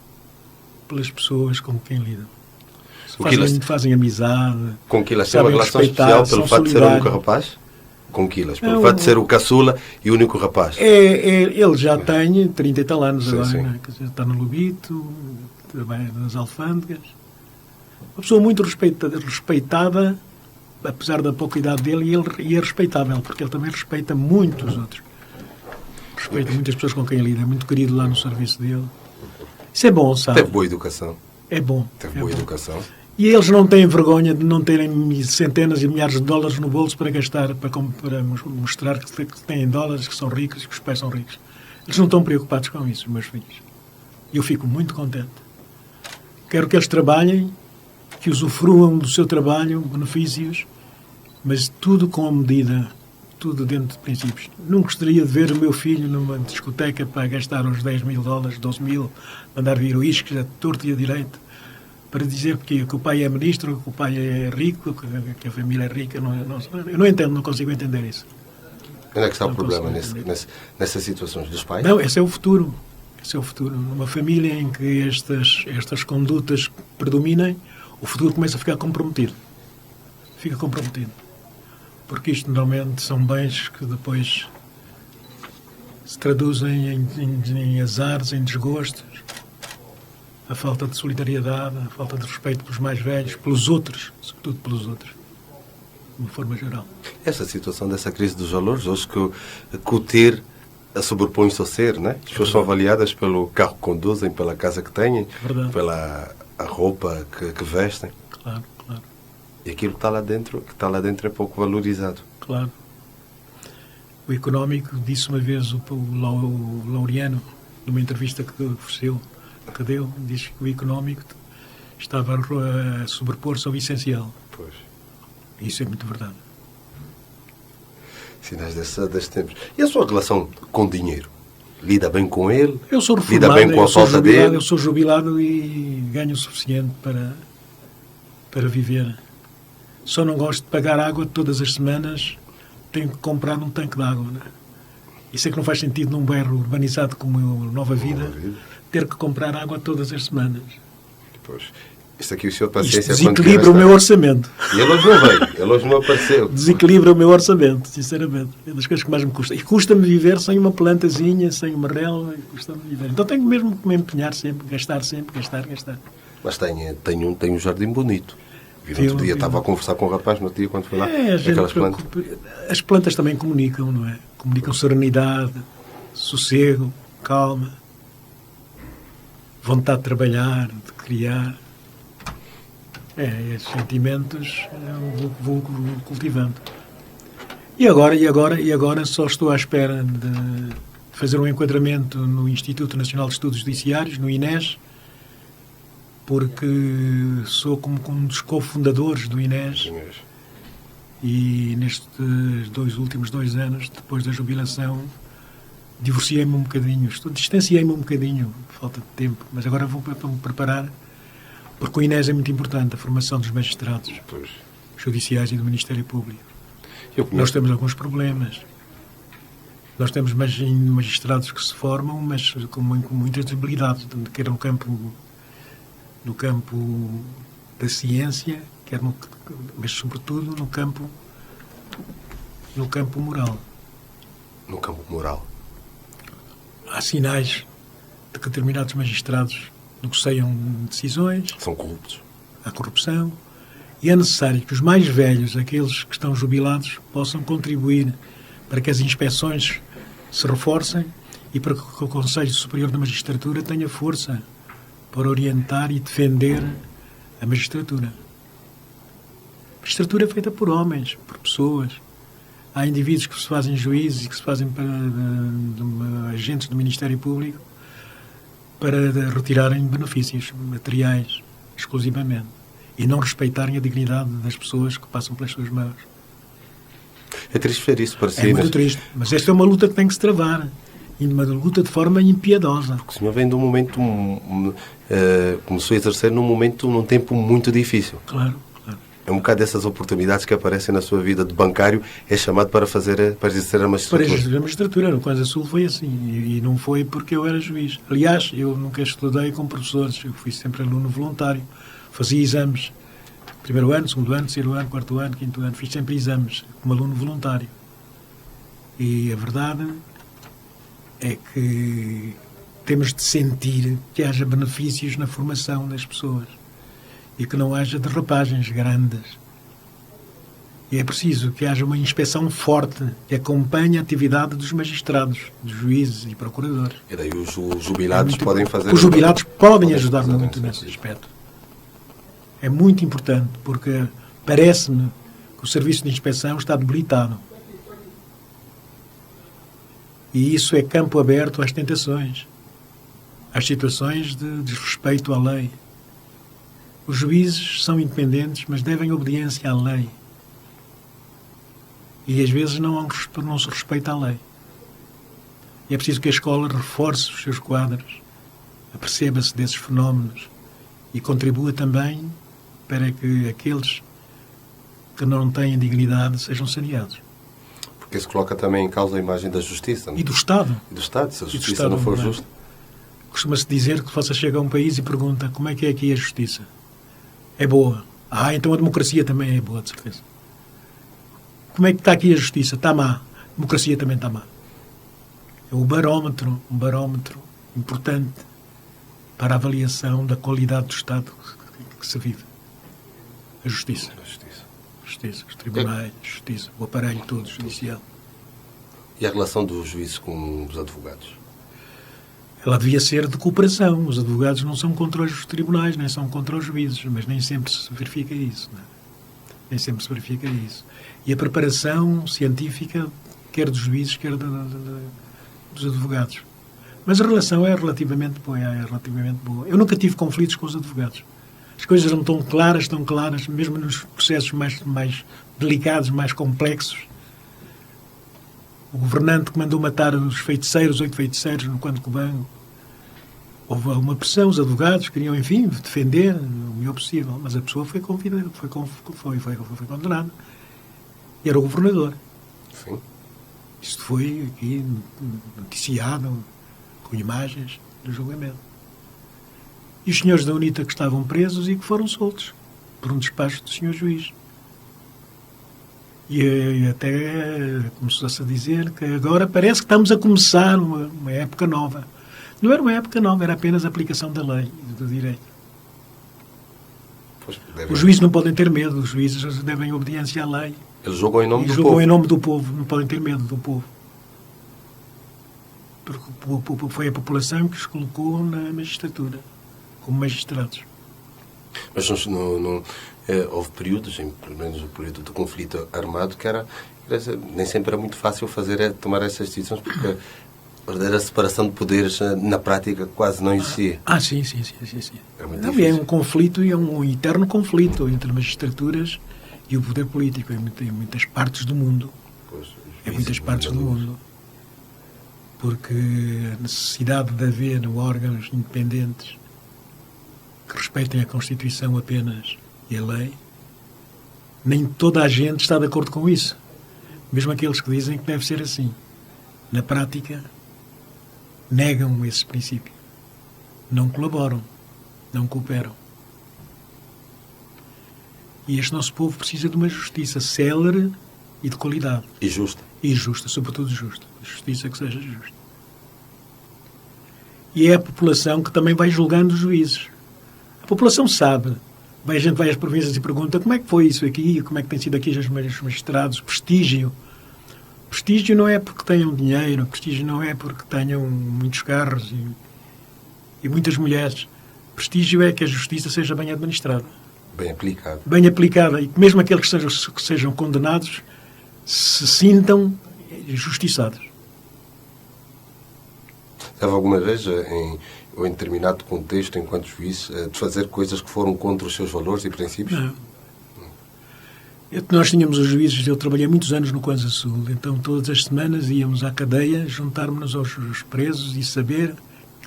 pelas pessoas com quem lidam. Fazem amizade. Com Quilas tem uma relação especial pelo fato de ser o único rapaz? Com Quilas, pelo fato de ser o caçula e o único rapaz. Ele já tem 30 e tal anos agora, sim. Né? Está no Lobito, trabalha nas alfândegas. Uma pessoa muito respeitada, apesar da pouca idade dele, e é respeitável, porque ele também respeita muito os outros. Respeita muitas pessoas com quem lida, é muito querido lá no serviço dele. Isso é bom, sabe? Teve boa educação. É bom. Teve boa educação. E eles não têm vergonha de não terem centenas e milhares de dólares no bolso para gastar, para mostrar que têm dólares, que são ricos e que os pais são ricos. Eles não estão preocupados com isso, os meus filhos. E eu fico muito contente. Quero que eles trabalhem, que usufruam do seu trabalho, benefícios, mas tudo com a medida, tudo dentro de princípios. Não gostaria de ver o meu filho numa discoteca para gastar uns 10 mil dólares, 12 mil, mandar vir uísques a torto e a direito, para dizer que o pai é ministro, que o pai é rico, que a família é rica. Eu não entendo, não consigo entender isso. Onde é que está o problema nessas situações dos pais? Não, esse é o futuro. Esse é o futuro. Numa família em que estas condutas predominem, o futuro começa a ficar comprometido. Fica comprometido. porque isto normalmente são bens que depois se traduzem em azares, em desgostos, a falta de solidariedade, a falta de respeito pelos mais velhos, pelos outros, sobretudo pelos outros, de uma forma geral. Esta situação dessa crise dos valores, hoje que o ter sobrepõe-se ao ser, né? As pessoas são avaliadas pelo carro que conduzem, pela casa que têm, pela a roupa que vestem. Claro, claro. E aquilo que está lá dentro é pouco valorizado. Claro. O económico disse uma vez o Laureano, numa entrevista que deu, diz que o económico estava a sobrepor-se ao essencial. Pois. Isso é muito verdade. Sinais destes tempos. E a sua relação com o dinheiro? Lida bem com ele? Eu sou reformado, lida bem com a falta dele? Eu sou jubilado e ganho o suficiente para viver. Só não gosto de pagar água todas as semanas. Tenho que comprar um tanque de água. Né? Isso é que não faz sentido num bairro urbanizado como Nova Vida, ter que comprar água todas as semanas. Pois. Isto aqui o senhor paciência... Isto desequilibra o meu orçamento. E ele hoje não veio, ele hoje não apareceu. Desequilibra o meu orçamento, sinceramente. É das coisas que mais me custa. E custa-me viver sem uma plantazinha, sem uma relva. Custa-me viver. Então tenho mesmo que me empenhar sempre, gastar. Mas tenho um jardim bonito. No outro dia estava a conversar com o rapaz, no outro dia, quando foi lá, aquelas plantas. As plantas também comunicam, não é? Comunicam serenidade, sossego, calma, vontade de trabalhar, de criar. Esses sentimentos eu vou cultivando. E agora só estou à espera de fazer um enquadramento no Instituto Nacional de Estudos Judiciários, no INES, porque sou como um dos cofundadores do INES e nestes últimos 2 anos, depois da jubilação, divorciei-me um bocadinho, distanciei-me um bocadinho, falta de tempo, mas agora vou para me preparar, porque o INES é muito importante, a formação dos magistrados judiciais e do Ministério Público. Nós temos alguns problemas. Nós temos magistrados que se formam, mas com muitas debilidades, quer no campo da ciência, mas sobretudo no campo moral. No campo moral. Há sinais de que determinados magistrados negociam decisões. São corruptos. Há corrupção. E é necessário que os mais velhos, aqueles que estão jubilados, possam contribuir para que as inspeções se reforcem e para que o Conselho Superior da Magistratura tenha força para orientar e defender a magistratura. A magistratura é feita por homens, por pessoas. Há indivíduos que se fazem juízes e que se fazem agentes do Ministério Público para retirarem benefícios materiais, exclusivamente, e não respeitarem a dignidade das pessoas que passam pelas suas mãos. É triste ver isso para si. É muito triste, mas esta é uma luta que tem que se travar. E uma luta de forma impiedosa. Porque o senhor vem de um momento... começou a exercer num tempo muito difícil. Claro. É um bocado dessas oportunidades que aparecem na sua vida de bancário, é chamado para exercer a magistratura. Para exercer a magistratura. No Coisa Sul foi assim. E não foi porque eu era juiz. Aliás, eu nunca estudei com professores. Eu fui sempre aluno voluntário. Fazia exames. Primeiro ano, segundo ano, terceiro ano, quarto ano, quinto ano. Fiz sempre exames como aluno voluntário. E a verdade é que temos de sentir que haja benefícios na formação das pessoas e que não haja derrapagens grandes. E é preciso que haja uma inspeção forte que acompanhe a atividade dos magistrados, dos juízes e procuradores. E daí os jubilados podem fazer... Os jubilados podem ajudar muito nesse aspecto. É muito importante, porque parece-me que o serviço de inspeção está debilitado. E isso é campo aberto às tentações, às situações de desrespeito à lei. Os juízes são independentes, mas devem obediência à lei. E às vezes não se respeita a lei. E é preciso que a escola reforce os seus quadros, aperceba-se desses fenómenos e contribua também para que aqueles que não têm dignidade sejam saneados. Porque isso coloca também em causa a imagem da justiça. Não? E do Estado. E do Estado, se a justiça não for justa. Costuma-se dizer que você chega a um país e pergunta como é que é aqui a justiça. É boa. Então a democracia também é boa, de certeza. Como é que está aqui a justiça? Está má. A democracia também está má. É um barómetro importante para a avaliação da qualidade do Estado que se vive. A justiça. Justiça. Os tribunais, a justiça, o aparelho todo judicial. E a relação dos juízes com os advogados? Ela devia ser de cooperação. Os advogados não são contra os tribunais, nem são contra os juízes, mas nem sempre se verifica isso. Não é? Nem sempre se verifica isso. E a preparação científica, quer dos juízes, quer dos advogados. Mas a relação é relativamente boa. Eu nunca tive conflitos com os advogados. As coisas não estão claras, mesmo nos processos mais delicados, mais complexos. O governante que mandou matar os 8 feiticeiros no Conde Cubango, houve uma pressão, os advogados queriam, enfim, defender o melhor possível, mas a pessoa foi condenada. E era o governador. Sim. Isto foi aqui noticiado com imagens do julgamento. E os senhores da UNITA que estavam presos e que foram soltos por um despacho do senhor juiz. E até começou-se a dizer que agora parece que estamos a começar uma época nova. Não era uma época nova, era apenas a aplicação da lei e do direito. Os juízes não podem ter medo, os juízes devem obediência à lei. Eles jogam em nome do povo. Jogam em nome do povo, não podem ter medo do povo. Porque foi a população que os colocou na magistratura, como magistrados. Mas houve períodos, pelo menos o período do conflito armado, que nem sempre era muito fácil tomar essas decisões, porque a verdadeira separação de poderes na prática quase não existia. Sim. Era muito Não, difícil. é um conflito, e é um eterno conflito entre magistraturas e o poder político em muitas partes do mundo. Em muitas partes do mundo. Porque a necessidade de haver órgãos independentes que respeitem a Constituição apenas e a lei, nem toda a gente está de acordo com isso. Mesmo aqueles que dizem que deve ser assim. Na prática, negam esse princípio. Não colaboram. Não cooperam. E este nosso povo precisa de uma justiça célere e de qualidade. E justa. E justa, sobretudo justa. Justiça que seja justa. E é a população que também vai julgando os juízes. A população sabe. A gente vai às províncias e pergunta como é que foi isso aqui, como é que tem sido aqui os magistrados, prestígio. Prestígio não é porque tenham dinheiro, prestígio não é porque tenham muitos carros e muitas mulheres. Prestígio é que a justiça seja bem administrada. Bem aplicada. Bem aplicada. E que mesmo aqueles que sejam condenados se sintam justiçados. Estava alguma vez ou em determinado contexto, enquanto juiz, de fazer coisas que foram contra os seus valores e princípios? Não. Nós tínhamos os juízes, eu trabalhei muitos anos no Kwanza Sul, então todas as semanas íamos à cadeia, juntar-nos aos presos e saber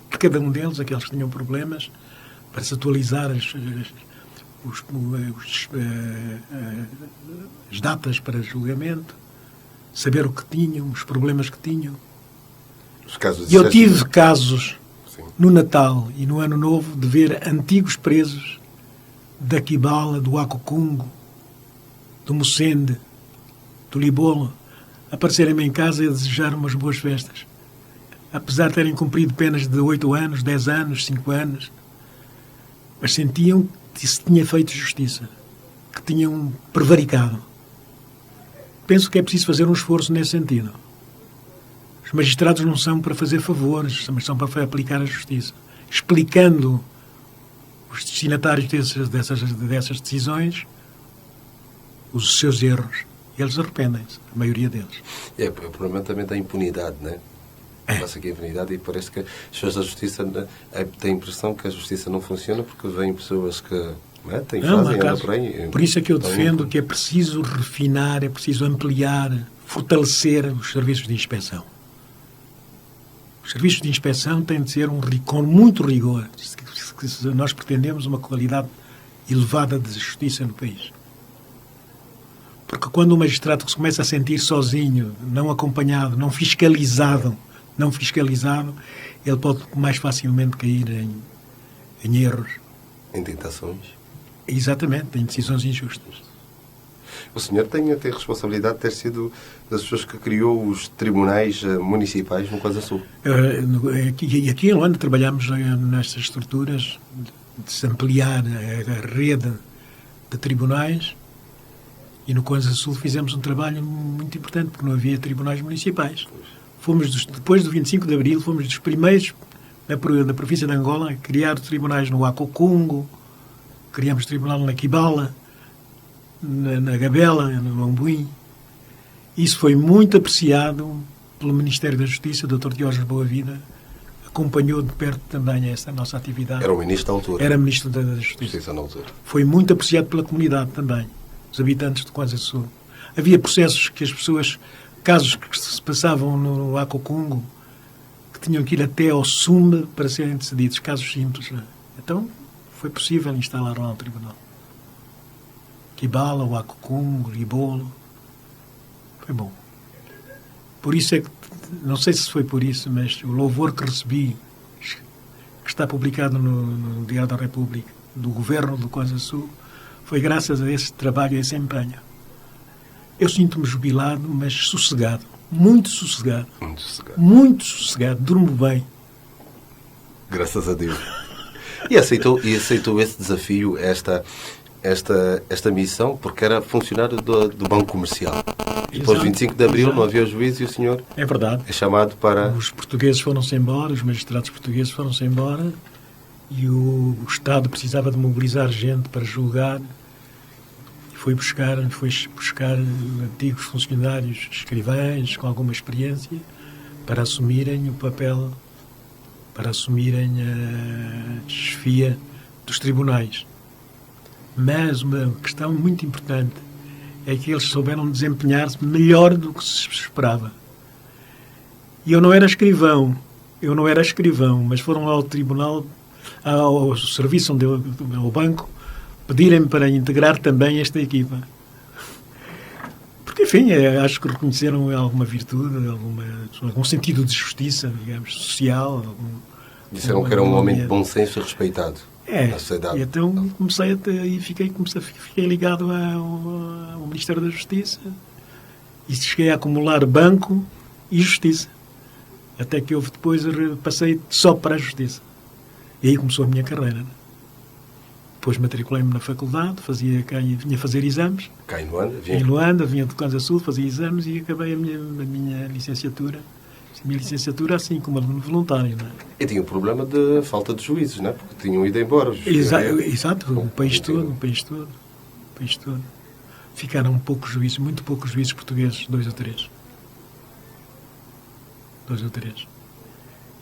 que cada um deles, aqueles que tinham problemas, para se atualizar as datas para julgamento, saber o que tinham, os problemas que tinham. E eu tive casos no Natal e no Ano Novo de ver antigos presos da Quibala, do Acocungo, do Mocende, do Libolo, aparecerem-me em casa e a desejar umas boas festas. Apesar de terem cumprido penas de 8 anos, 10 anos, 5 anos, mas sentiam que se tinha feito justiça, que tinham prevaricado. Penso que é preciso fazer um esforço nesse sentido. Os magistrados não são para fazer favores, mas são para aplicar a justiça, explicando os destinatários dessas decisões os seus erros. E eles arrependem-se, a maioria deles. É o problema também da impunidade, não é? Passa aqui a impunidade e parece que as pessoas da justiça têm a impressão que a justiça não funciona porque vêm pessoas que andam por aí. Por isso é que eu defendo que é preciso refinar, é preciso ampliar, fortalecer os serviços de inspeção. Os serviços de inspeção têm de ser com muito rigor, se nós pretendemos uma qualidade elevada de justiça no país. Porque quando o magistrado se começa a sentir sozinho, não acompanhado, não fiscalizado, ele pode mais facilmente cair em erros. Em tentações. Exatamente, em decisões injustas. O senhor tem até a responsabilidade de ter sido das pessoas que criou os tribunais municipais no Coisa Sul. Aqui em Luanda trabalhamos nestas estruturas de se ampliar a rede de tribunais, e no Coisa Sul fizemos um trabalho muito importante, porque não havia tribunais municipais. Depois do 25 de Abril, fomos dos primeiros da província de Angola a criar tribunais no Acocungo, criamos tribunal na Quibala, na Gabela, no Lombuim. Isso foi muito apreciado pelo Ministério da Justiça. O Dr. Diógenes Boavida acompanhou de perto também essa nossa atividade. Era o ministro da altura. Era ministro da Justiça. Na altura. Foi muito apreciado pela comunidade também, os habitantes de Coisa Sul. Havia processos que as pessoas, casos que se passavam no Acocungo, que tinham que ir até ao SUMB para serem decididos, casos simples. Então, foi possível instalar lá um tribunal. Quibala, o Acocungo, Ribolo. Foi bom. Por isso é que, não sei se foi por isso, mas o louvor que recebi, que está publicado no Diário da República, do Governo do Coisa Sul, foi graças a esse trabalho, a esse empenho. Eu sinto-me jubilado, mas sossegado. Muito sossegado. Muito sossegado. Muito sossegado. Durmo bem. Graças a Deus. E aceitou esse desafio, esta missão, porque era funcionário do Banco Comercial. Depois de 25 de Abril não havia o juízo e o senhor é verdade. É chamado para... Os portugueses foram-se embora, os magistrados portugueses foram-se embora, e o Estado precisava de mobilizar gente para julgar. Foi buscar antigos funcionários, escrivães, com alguma experiência, para assumirem o papel, para assumirem a chefia dos tribunais. Mas uma questão muito importante é que eles souberam desempenhar-se melhor do que se esperava. E eu não era escrivão, mas foram ao tribunal, ao serviço, ao banco, pedirem-me para integrar também esta equipa. Porque, enfim, acho que reconheceram alguma virtude, algum sentido de justiça, digamos, social. Disseram que era um homem de bom senso e respeitado na sociedade. E então fiquei ligado ao Ministério da Justiça e cheguei a acumular banco e justiça. Até que depois passei só para a justiça. E aí começou a minha carreira. Depois matriculei-me na faculdade, vinha fazer exames. Cá em Luanda, vinha de Coisa Sul, fazia exames e acabei a minha licenciatura. A minha licenciatura assim como aluno voluntário. Não é? E tinha o problema de falta de juízes, não é? Porque tinham ido embora. Exato, o país todo. Ficaram muito poucos juízes portugueses, 2 ou 3.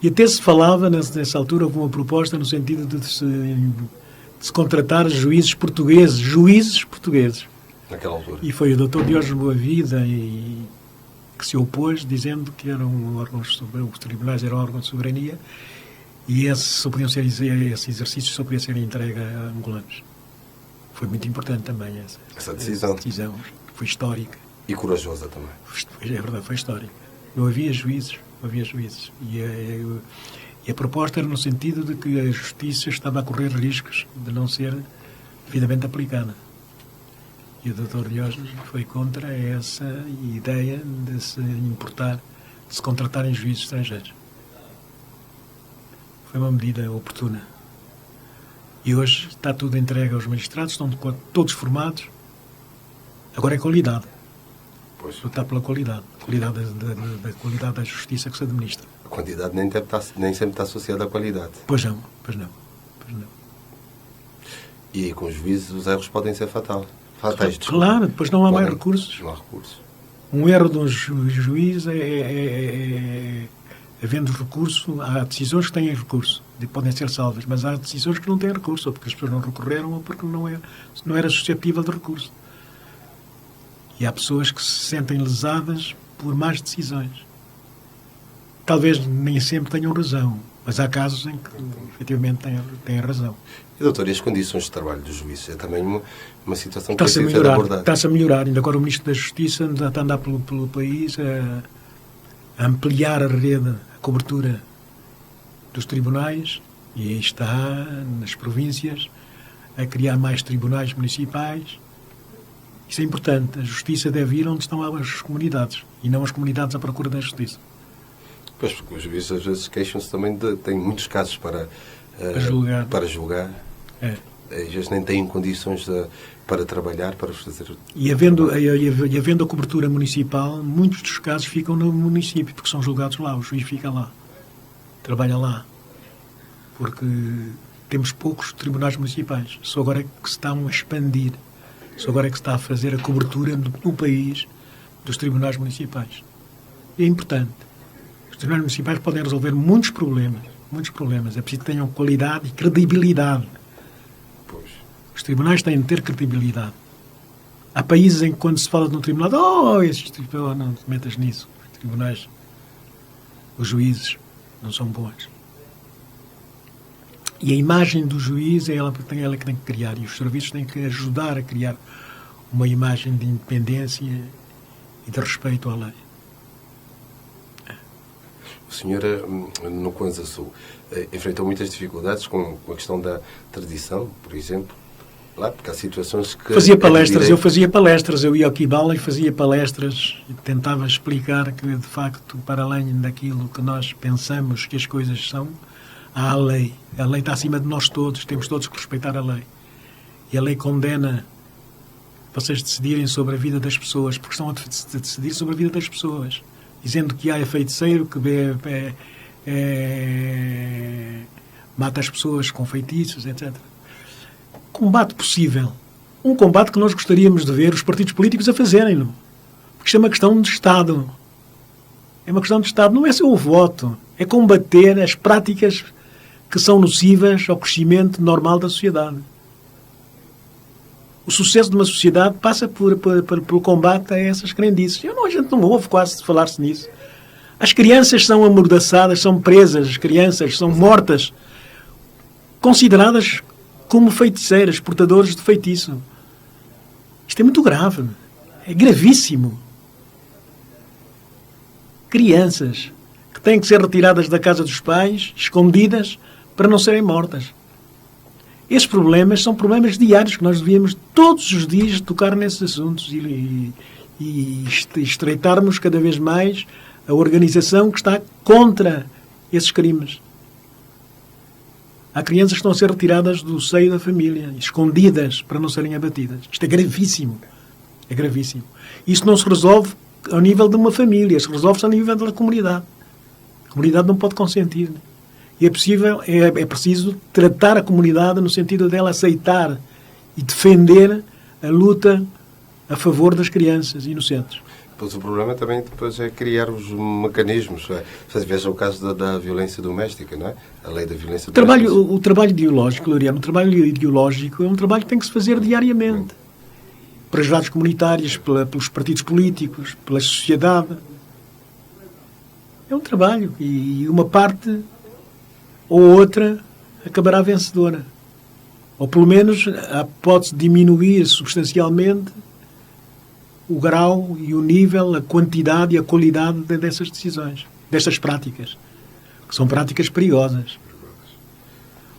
E até se falava, nessa altura, houve uma proposta no sentido de se contratar juízes portugueses. Naquela altura. E foi o Dr. Diógenes Boavida que se opôs, dizendo que eram órgãos, os tribunais eram órgãos de soberania e esses exercícios só podiam ser entregue a angolanos. Foi muito importante também essa decisão. Foi histórica. E corajosa também. É verdade, foi histórica. Não havia juízes. E a proposta era no sentido de que a justiça estava a correr riscos de não ser devidamente aplicada. E o Dr. Diógenes foi contra essa ideia de se contratarem juízes estrangeiros. Foi uma medida oportuna. E hoje está tudo entregue aos magistrados, estão todos formados. Agora é qualidade. Pois. Está pela qualidade. Da qualidade da justiça que se administra. A quantidade nem sempre está associada à qualidade. Pois não. E com os juízes os erros podem ser fatais. Claro, depois não há mais recursos. Não há recursos. Um erro de um juiz havendo recurso, há decisões que têm recurso, podem ser salvas, mas há decisões que não têm recurso, ou porque as pessoas não recorreram, ou porque não era suscetível de recurso. E há pessoas que se sentem lesadas por más decisões. Talvez nem sempre tenham razão, mas há casos em que efetivamente têm razão. E, doutor, e as condições de trabalho dos juízes? É também uma situação que precisa ser abordada. Está-se a melhorar. Ainda agora o Ministro da Justiça está a andar pelo país a ampliar a rede, a cobertura dos tribunais, e aí está, nas províncias, a criar mais tribunais municipais Isso é importante. A justiça deve ir onde estão as comunidades e não as comunidades à procura da justiça. Pois, porque os juízes às vezes queixam-se também têm muitos casos para julgar. É. Às vezes nem têm condições para trabalhar, para fazer... E havendo a cobertura municipal, muitos dos casos ficam no município, porque são julgados lá, o juiz fica lá, trabalha lá. Porque temos poucos tribunais municipais. Só agora é que se estão a expandir. Só agora é que se está a fazer a cobertura no país dos tribunais municipais. E é importante. Os tribunais municipais podem resolver muitos problemas. É preciso que tenham qualidade e credibilidade. Os tribunais têm de ter credibilidade. Há países em que, quando se fala de um tribunal, não te metas nisso. Os tribunais, os juízes, não são bons. E a imagem do juiz é ela que tem que criar. E os serviços têm que ajudar a criar uma imagem de independência e de respeito à lei. O senhor, no Kwanza Sul, enfrentou muitas dificuldades com a questão da tradição, por exemplo. Lá, porque há situações que... Eu fazia palestras, eu ia ao Kibala e fazia palestras e tentava explicar que, de facto, para além daquilo que nós pensamos que as coisas são, há a lei. A lei está acima de nós todos, temos todos que respeitar a lei. E a lei condena vocês decidirem sobre a vida das pessoas, porque estão a decidir sobre a vida das pessoas, dizendo que A é feiticeiro, que B mata as pessoas com feitiços, etc. Combate possível. Um combate que nós gostaríamos de ver os partidos políticos a fazerem-no. Porque isto é uma questão de Estado. É uma questão de Estado, não é só o voto. É combater as práticas que são nocivas ao crescimento normal da sociedade. O sucesso de uma sociedade passa pelo combate a essas crendices. A gente não ouve quase falar-se nisso. As crianças são amordaçadas, são presas, as crianças são mortas, consideradas como feiticeiras, portadores de feitiço. Isto é muito grave. É gravíssimo. Crianças que têm que ser retiradas da casa dos pais, escondidas, para não serem mortas. Esses problemas são problemas diários que nós devíamos todos os dias tocar nesses assuntos e estreitarmos cada vez mais a organização que está contra esses crimes. Há crianças que estão a ser retiradas do seio da família, escondidas para não serem abatidas. Isto é gravíssimo. É gravíssimo. Isso não se resolve ao nível de uma família, se resolve-se ao nível da comunidade. A comunidade não pode consentir. E é preciso tratar a comunidade no sentido dela aceitar e defender a luta a favor das crianças inocentes. Pois o problema também depois é criar os mecanismos. Veja o caso da violência doméstica, não é? A lei da violência doméstica. O trabalho ideológico, Laureano, o trabalho ideológico é um trabalho que tem que se fazer diariamente. Pelas rádios comunitárias, pelos partidos políticos, pela sociedade. É um trabalho. E uma parte ou outra acabará vencedora. Ou pelo menos pode-se diminuir substancialmente o grau e o nível, a quantidade e a qualidade dessas decisões, dessas práticas, que são práticas perigosas.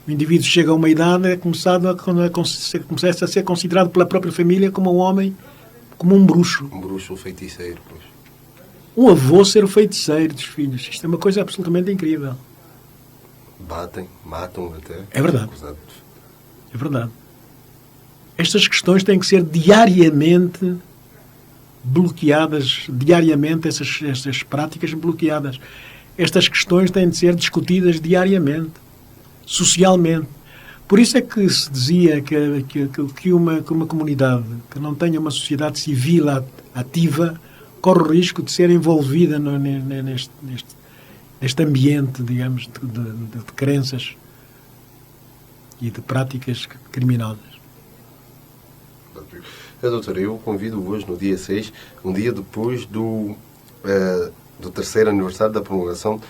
O indivíduo chega a uma idade começa a ser considerado pela própria família como um homem, como um bruxo. Um bruxo, um feiticeiro, pois. Um avô ser o feiticeiro dos filhos. Isto é uma coisa absolutamente incrível. Batem, matam até. É verdade. É verdade. Estas questões têm que ser diariamente bloqueadas, essas práticas bloqueadas. Estas questões têm de ser discutidas diariamente, socialmente. Por isso é que se dizia que uma comunidade que não tenha uma sociedade civil ativa corre o risco de ser envolvida neste ambiente, digamos, de crenças e de práticas criminosas. Doutora, eu convido hoje, no dia 6, um dia depois do terceiro aniversário da promulgação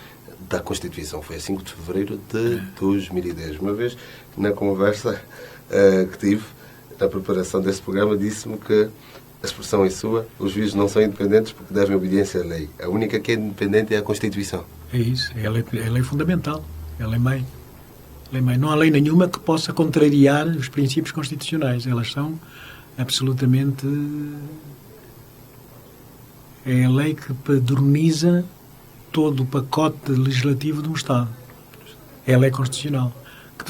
da Constituição. Foi a 5 de fevereiro de 2010. Uma vez, na conversa que tive, na preparação desse programa, disse-me que a expressão é sua, os juízes não são independentes porque devem obediência à lei. A única que é independente é a Constituição. É isso, é a lei fundamental, é a lei-mãe. Não há lei nenhuma que possa contrariar os princípios constitucionais. Elas são absolutamente... É a lei que padroniza todo o pacote legislativo de um Estado. É a lei constitucional. Que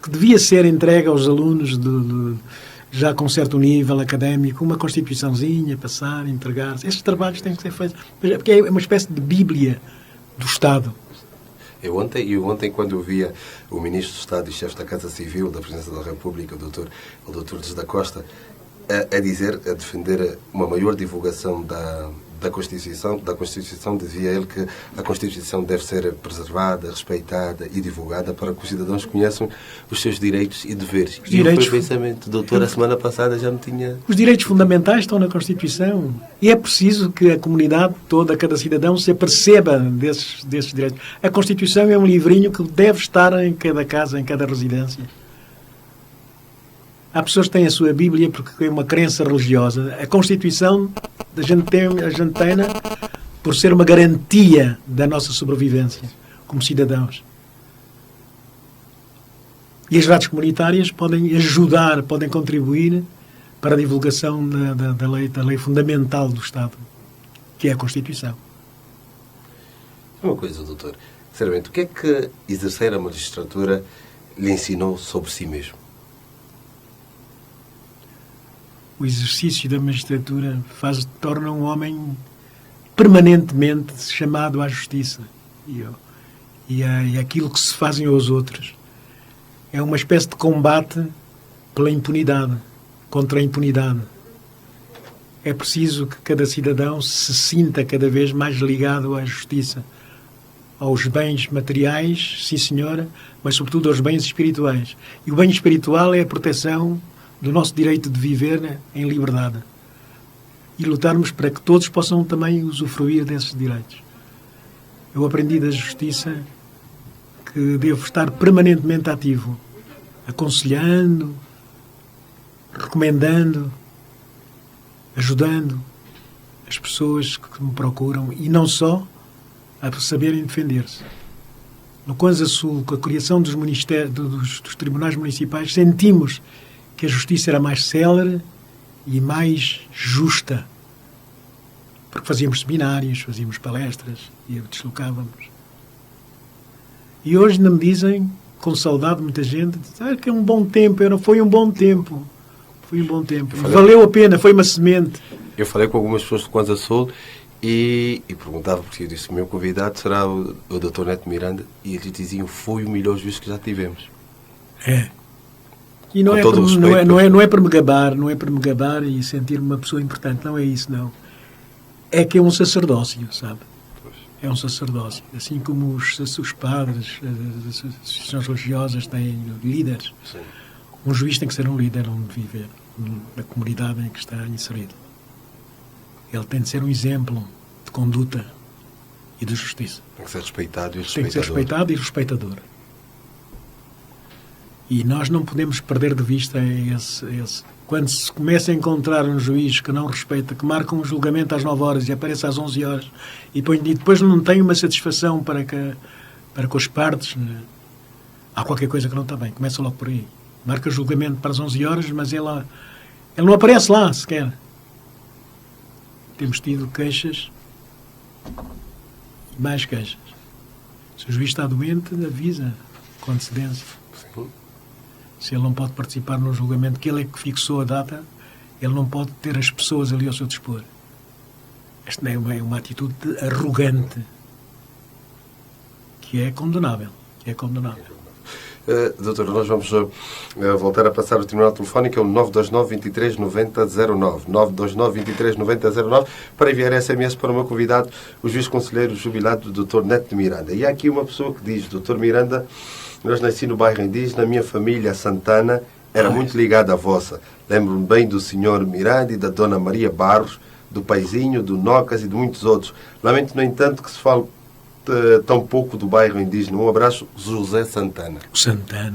devia ser entregue aos alunos já com certo nível académico, uma Constituiçãozinha, passar, entregar. Estes trabalhos têm que ser feitos. Porque é uma espécie de Bíblia do Estado. Eu ontem, quando eu via o Ministro do Estado e chefe da Casa Civil da Presidência da República, o Dr. Dias da Costa, a defender uma maior divulgação da Constituição, dizia ele que a Constituição deve ser preservada, respeitada e divulgada para que os cidadãos conheçam os seus direitos e deveres. E o meu pensamento, doutor, a semana passada já não tinha... Os direitos fundamentais estão na Constituição e é preciso que a comunidade toda, cada cidadão, se aperceba desses direitos. A Constituição é um livrinho que deve estar em cada casa, em cada residência. Há pessoas que têm a sua Bíblia porque é uma crença religiosa. A Constituição, a gente tem por ser uma garantia da nossa sobrevivência como cidadãos. E as rádios comunitárias podem ajudar, podem contribuir para a divulgação da lei fundamental do Estado, que é a Constituição. Uma coisa, doutor. Sinceramente, o que é que exercer a magistratura lhe ensinou sobre si mesmo? O exercício da magistratura torna um homem permanentemente chamado à justiça e aquilo que se fazem aos outros. É uma espécie de combate pela impunidade, contra a impunidade. É preciso que cada cidadão se sinta cada vez mais ligado à justiça, aos bens materiais, sim senhora, mas sobretudo aos bens espirituais. E o bem espiritual é a proteção do nosso direito de viver em liberdade e lutarmos para que todos possam também usufruir desses direitos. Eu aprendi da justiça que devo estar permanentemente ativo, aconselhando, recomendando, ajudando as pessoas que me procuram e não só a saberem defender-se. No Kwanza Sul, com a criação dos tribunais municipais, sentimos que a justiça era mais célere e mais justa. Porque fazíamos seminários, fazíamos palestras e deslocávamos. E hoje ainda me dizem, com saudade, muita gente, que é um bom tempo, foi um bom tempo. Foi um bom tempo. Valeu a pena, foi uma semente. Eu falei com algumas pessoas do Kwanza Sul e perguntava, porque eu disse, o meu convidado será o Dr. Neto Miranda, e eles diziam, foi o melhor juiz que já tivemos. É. E não é para me gabar e sentir-me uma pessoa importante, não é isso, não. É que é um sacerdócio, sabe? É um sacerdócio. Assim como os padres, as associações religiosas têm líderes, sim. Um juiz tem que ser um líder onde viver, na comunidade em que está inserido. Ele tem de ser um exemplo de conduta e de justiça. Tem que ser respeitado e respeitador. Tem que ser respeitado e respeitador. E nós não podemos perder de vista esse. Quando se começa a encontrar um juiz que não respeita, que marca um julgamento às 9 horas e aparece às 11 horas e depois não tem uma satisfação para com as partes, né? Há qualquer coisa que não está bem. Começa logo por aí. Marca o julgamento para as 11 horas, mas ele não aparece lá sequer. Temos tido queixas e mais queixas. Se o juiz está doente, avisa com antecedência. Sim. Se ele não pode participar no julgamento, que ele é que fixou a data, ele não pode ter as pessoas ali ao seu dispor. Esta é uma atitude arrogante que é condenável. Doutor, nós vamos voltar a passar o terminal telefónico, é o 929 23 90 09. 929 23 90 09, para enviar SMS para o meu convidado, o juiz conselheiro jubilado, Dr. Neto de Miranda. E há aqui uma pessoa que diz, Dr. Miranda, nós nasci no bairro indígena, a minha família Santana era muito ligada à vossa. Lembro-me bem do Sr. Miranda e da Dona Maria Barros, do Paizinho, do Nocas e de muitos outros. Lamento, no entanto, que se fale tão pouco do bairro indígena. Um abraço, José Santana.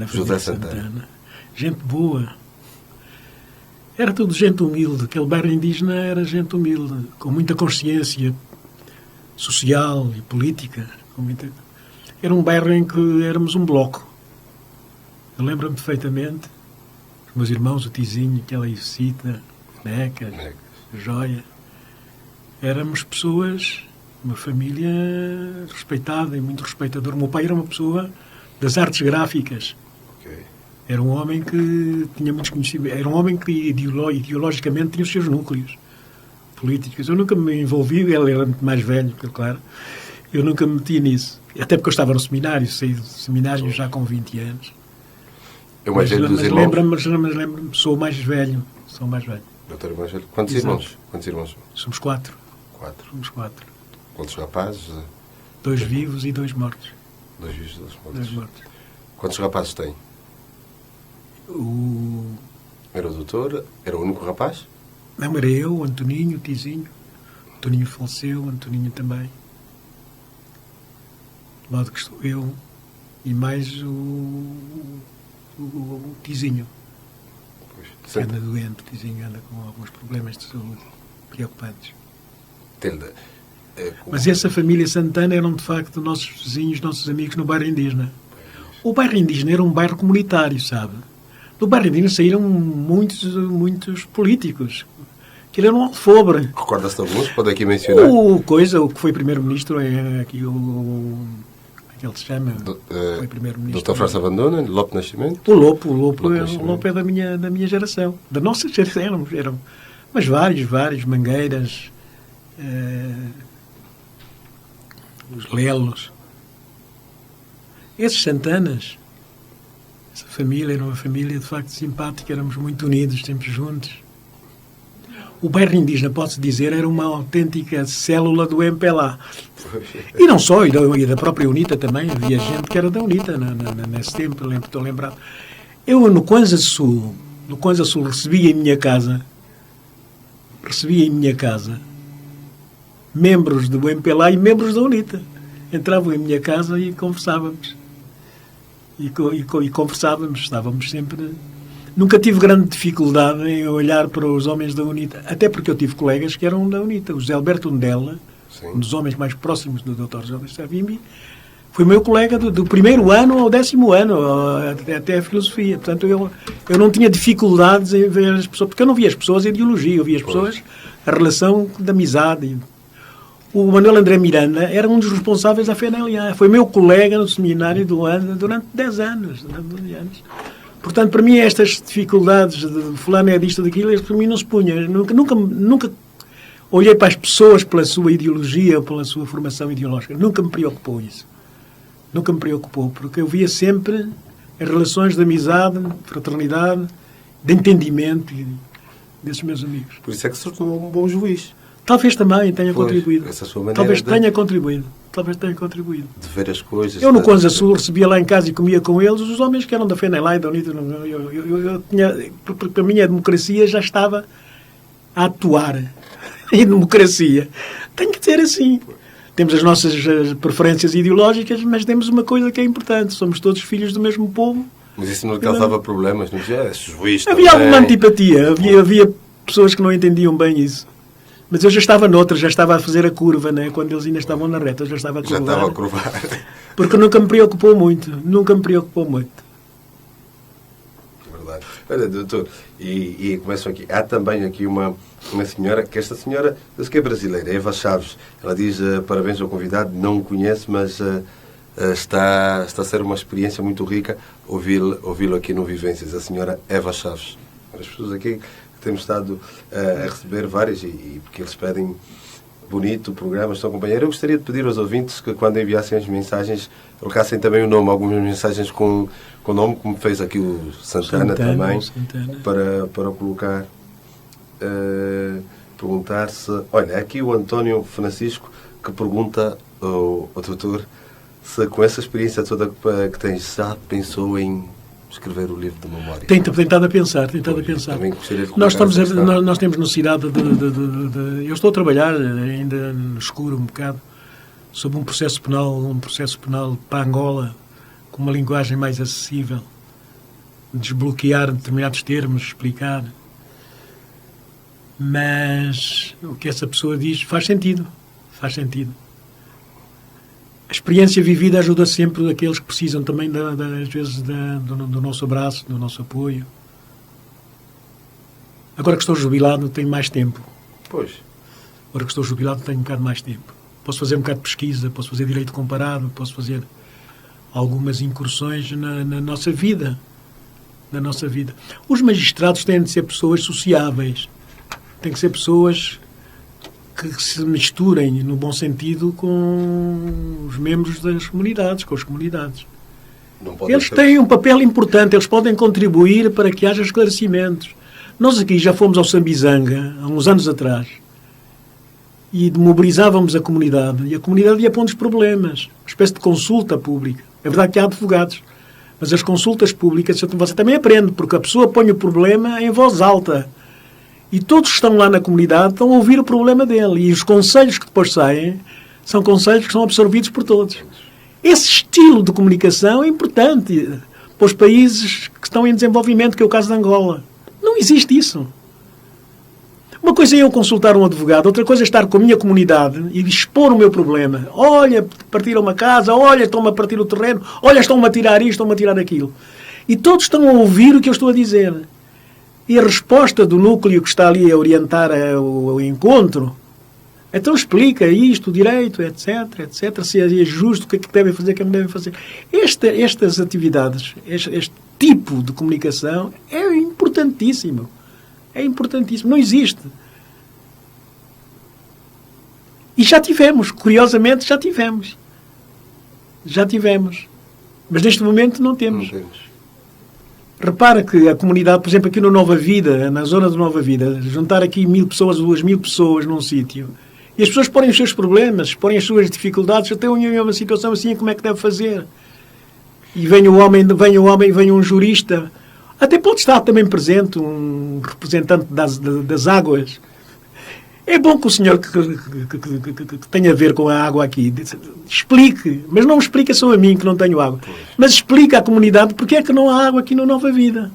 José Santana. Gente boa. Era tudo gente humilde. Aquele bairro indígena era gente humilde, com muita consciência social e política. Era um bairro em que éramos um bloco. Eu lembro-me perfeitamente. Os meus irmãos, o Tizinho, aquela Ivecita, Neca, Joia. Éramos pessoas, uma família respeitada e muito respeitadora. O meu pai era uma pessoa das artes gráficas. Era um homem que tinha muitos conhecimentos. Era um homem que ideologicamente tinha os seus núcleos políticos. Eu nunca me envolvi, ele era muito mais velho, claro. Eu nunca me meti nisso. Até porque eu estava no seminário, saí do seminário já com 20 anos. Eu mais velho dos irmãos? Lembro-me, sou mais velho. Doutor, mais velho. Quantos irmãos? Somos 4. Somos 4. Quantos rapazes? 2 vivos e 2 mortos. 2 vivos e 2 mortos. Quantos rapazes tem? Era o doutor? Era o único rapaz? Não, era eu, o Antoninho, o Tizinho. O Antoninho faleceu, o Antoninho também. Do lado que estou eu e mais o Tizinho. Que anda doente, o Tizinho anda com alguns problemas de saúde preocupantes. Mas essa família Santana eram de facto nossos vizinhos, nossos amigos no bairro indígena. O bairro indígena era um bairro comunitário, sabe? Do bairro indígena saíram muitos políticos. Aquilo era um alfobre. Recorda-se de alguns? Pode aqui mencionar? O que foi primeiro-ministro é aqui aquele se chama. Foi primeiro-ministro. Dr. França Abandona, Lope Nascimento? O Lope é da minha geração. Da nossa geração eram. Mas vários, Mangueiras, os Lelos. Esses Santanas, essa família era uma família de facto simpática, éramos muito unidos, sempre juntos. O bairro indígena, pode-se dizer, era uma autêntica célula do MPLA. E não só, e da própria UNITA também, havia gente que era da UNITA nesse tempo, estou lembrado. Eu no Kwanza Sul recebi em minha casa membros do MPLA e membros da UNITA. Entravam em minha casa e conversávamos. E conversávamos, estávamos sempre... Nunca tive grande dificuldade em olhar para os homens da UNITA, até porque eu tive colegas que eram da UNITA. O José Alberto Ndella, um dos homens mais próximos do Dr. José Savimbi, foi meu colega do primeiro ano ao 10º ano, até a filosofia. Portanto, eu não tinha dificuldades em ver as pessoas, porque eu não via as pessoas a ideologia, eu via as pessoas a relação de amizade. O Manuel André Miranda era um dos responsáveis da FNLA. Foi meu colega no seminário do ano durante 10 anos. Portanto, para mim, estas dificuldades de fulano é disto, daquilo, para mim não se punha. Nunca olhei para as pessoas pela sua ideologia, pela sua formação ideológica. Nunca me preocupou isso. Nunca me preocupou, porque eu via sempre as relações de amizade, de fraternidade, de entendimento desses meus amigos. Por isso é que se tornou um bom juiz. Talvez também tenha contribuído. Essa sua maneira Talvez tenha contribuído. De ver as coisas. Eu no Kwanza Sul recebia lá em casa e comia com eles os homens que eram da FNLA e da UNITA. Eu tinha, porque a minha democracia já estava a atuar. E democracia tem que ser assim. Temos as nossas preferências ideológicas, mas temos uma coisa que é importante. Somos todos filhos do mesmo povo. Mas isso não causava problemas, não é? Havia alguma antipatia. Havia pessoas que não entendiam bem isso. Mas eu já estava noutra, já estava a fazer a curva, né? Quando eles ainda estavam na reta, eu já estava a curvar. Porque nunca me preocupou muito. Verdade. Olha, doutor, e começo aqui. Há também aqui uma senhora, que esta senhora, eu sei que é brasileira, Eva Chaves. Ela diz, parabéns ao convidado, não o conheço, mas está a ser uma experiência muito rica ouvi-lo aqui no Vivências. A senhora Eva Chaves. As pessoas aqui... Temos estado a receber várias e porque eles pedem bonito o programa, estão acompanhando. Eu gostaria de pedir aos ouvintes que quando enviassem as mensagens colocassem também o nome, algumas mensagens com nome, como fez aqui o Santana também, para colocar, perguntar-se... Olha, aqui o António Francisco que pergunta ao doutor se com essa experiência toda que tens já pensou em escrever o livro de memória. Tentado a pensar. Nós temos necessidade de... Eu estou a trabalhar ainda no escuro um bocado sobre um processo penal para Angola com uma linguagem mais acessível, desbloquear determinados termos, explicar. Mas o que essa pessoa diz faz sentido. A experiência vivida ajuda sempre aqueles que precisam também, às vezes, do nosso abraço, do nosso apoio. Agora que estou jubilado, tenho mais tempo. Pois. Agora que estou jubilado, tenho um bocado mais tempo. Posso fazer um bocado de pesquisa, posso fazer direito comparado, posso fazer algumas incursões na nossa vida. Na nossa vida. Os magistrados têm de ser pessoas sociáveis. Têm que ser pessoas que se misturem, no bom sentido, com os membros das comunidades, com as comunidades. Eles têm um papel importante, eles podem contribuir para que haja esclarecimentos. Nós aqui já fomos ao Sambizanga, há uns anos atrás, e mobilizávamos a comunidade, e a comunidade ia pondo os problemas, uma espécie de consulta pública. É verdade que há advogados, mas as consultas públicas você também aprende, porque a pessoa põe o problema em voz alta. E todos que estão lá na comunidade estão a ouvir o problema dele. E os conselhos que depois saem são conselhos que são absorvidos por todos. Esse estilo de comunicação é importante para os países que estão em desenvolvimento, que é o caso de Angola. Não existe isso. Uma coisa é eu consultar um advogado, outra coisa é estar com a minha comunidade e expor o meu problema. Olha, partiram uma casa, olha, estão-me a partir o terreno, olha, estão-me a tirar isto, estão-me a tirar aquilo. E todos estão a ouvir o que eu estou a dizer. E a resposta do núcleo que está ali a orientar o encontro, então explica isto, o direito, etc, se é justo, o que é que devem fazer, o que é que não devem fazer. Estas atividades, este tipo de comunicação é importantíssimo. É importantíssimo. Não existe. E já tivemos, curiosamente já tivemos. Já tivemos. Mas neste momento não temos. Repara que a comunidade, por exemplo, aqui no Nova Vida, na zona do Nova Vida, juntar aqui 1000 pessoas, 2000 pessoas num sítio, e as pessoas porem os seus problemas, porem as suas dificuldades, até uma situação assim, como é que deve fazer? E vem um jurista, até pode estar também presente um representante das águas. É bom que o senhor que tenha a ver com a água aqui explique, mas não explica só a mim que não tenho água, mas explica à comunidade porque é que não há água aqui no Nova Vida.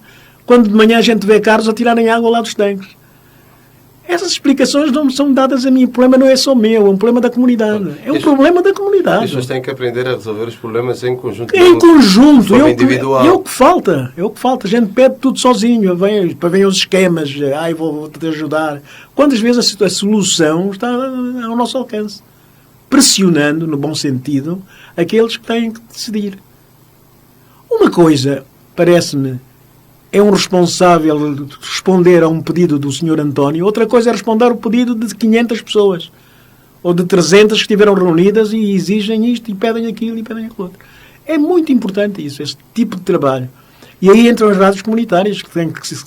Quando de manhã a gente vê carros a tirarem água lá dos tanques. Essas explicações não são dadas a mim. O problema não é só meu, é um problema da comunidade. É um problema da comunidade. As pessoas têm que aprender a resolver os problemas em conjunto. Em conjunto. É o que falta. É o que falta. A gente pede tudo sozinho. Vem os esquemas. Vou-te ajudar. Quantas vezes a solução está ao nosso alcance? Pressionando, no bom sentido, aqueles que têm que decidir. Uma coisa, parece-me, é um responsável de responder a um pedido do Sr. António, outra coisa é responder ao pedido de 500 pessoas, ou de 300 que estiveram reunidas e exigem isto, e pedem aquilo, e pedem aquilo outro. É muito importante isso, este tipo de trabalho. E aí entram as rádios comunitárias, que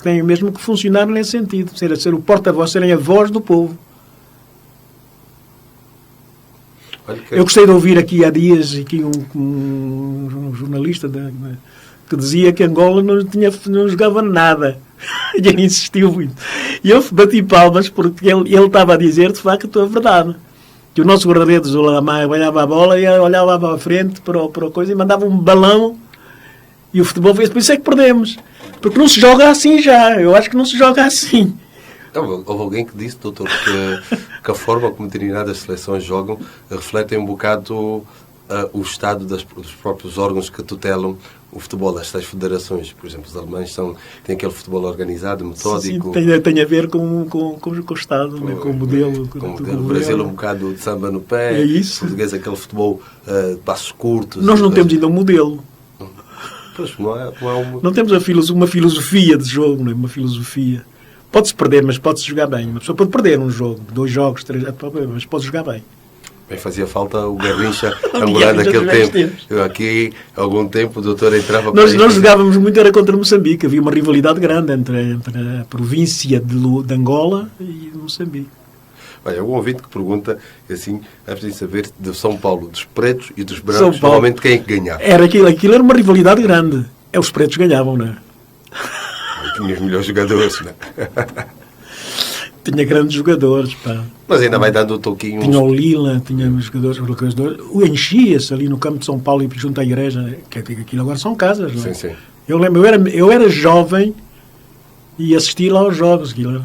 têm mesmo que funcionar nesse sentido, ser o porta-voz, serem a voz do povo. Eu gostei de ouvir aqui há dias um jornalista que dizia que Angola não jogava nada. E ele insistiu muito. E eu bati palmas porque ele estava a dizer, de facto, a verdade. Que o nosso guarda-redes olhava a bola e olhava para a frente para a coisa e mandava um balão. E o futebol fez. Por isso é que perdemos. Porque não se joga assim já. Eu acho que não se joga assim. Houve alguém que disse, doutor, que a forma como determinadas seleções jogam refletem um bocado o estado dos próprios órgãos que tutelam o futebol, das tais federações. Por exemplo, os alemães têm aquele futebol organizado, metódico. Sim, tem a ver com o Estado, com o modelo. O Brasil um bocado de samba no pé. É isso. O português aquele futebol de passos curtos. Nós não temos ainda um modelo. Pois, não é Não temos uma filosofia de jogo, não é? Uma filosofia. Pode-se perder, mas pode-se jogar bem. Uma pessoa pode perder um jogo, 2 jogos, 3, mas pode jogar bem. Bem, fazia falta o Garrincha angolano naquele tempo. Eu aqui, há algum tempo, o doutor entrava... Nós jogávamos muito, era contra Moçambique. Havia uma rivalidade grande entre a província de Angola e Moçambique. Olha, um ouvinte que pergunta, assim, é preciso saber de São Paulo, dos pretos e dos brancos, normalmente quem é que ganhava? Aquilo era uma rivalidade grande. Os pretos ganhavam, não é? Tinha os melhores jogadores, não é? Tinha grandes jogadores, pá. Mas ainda vai dando um toquinho... Tinha o Lila, tinha jogadores. Enchia-se ali no campo de São Paulo e junto à igreja, que aquilo agora são casas, não é? Sim, sim. Eu lembro, eu era jovem e assisti lá aos jogos, aquilo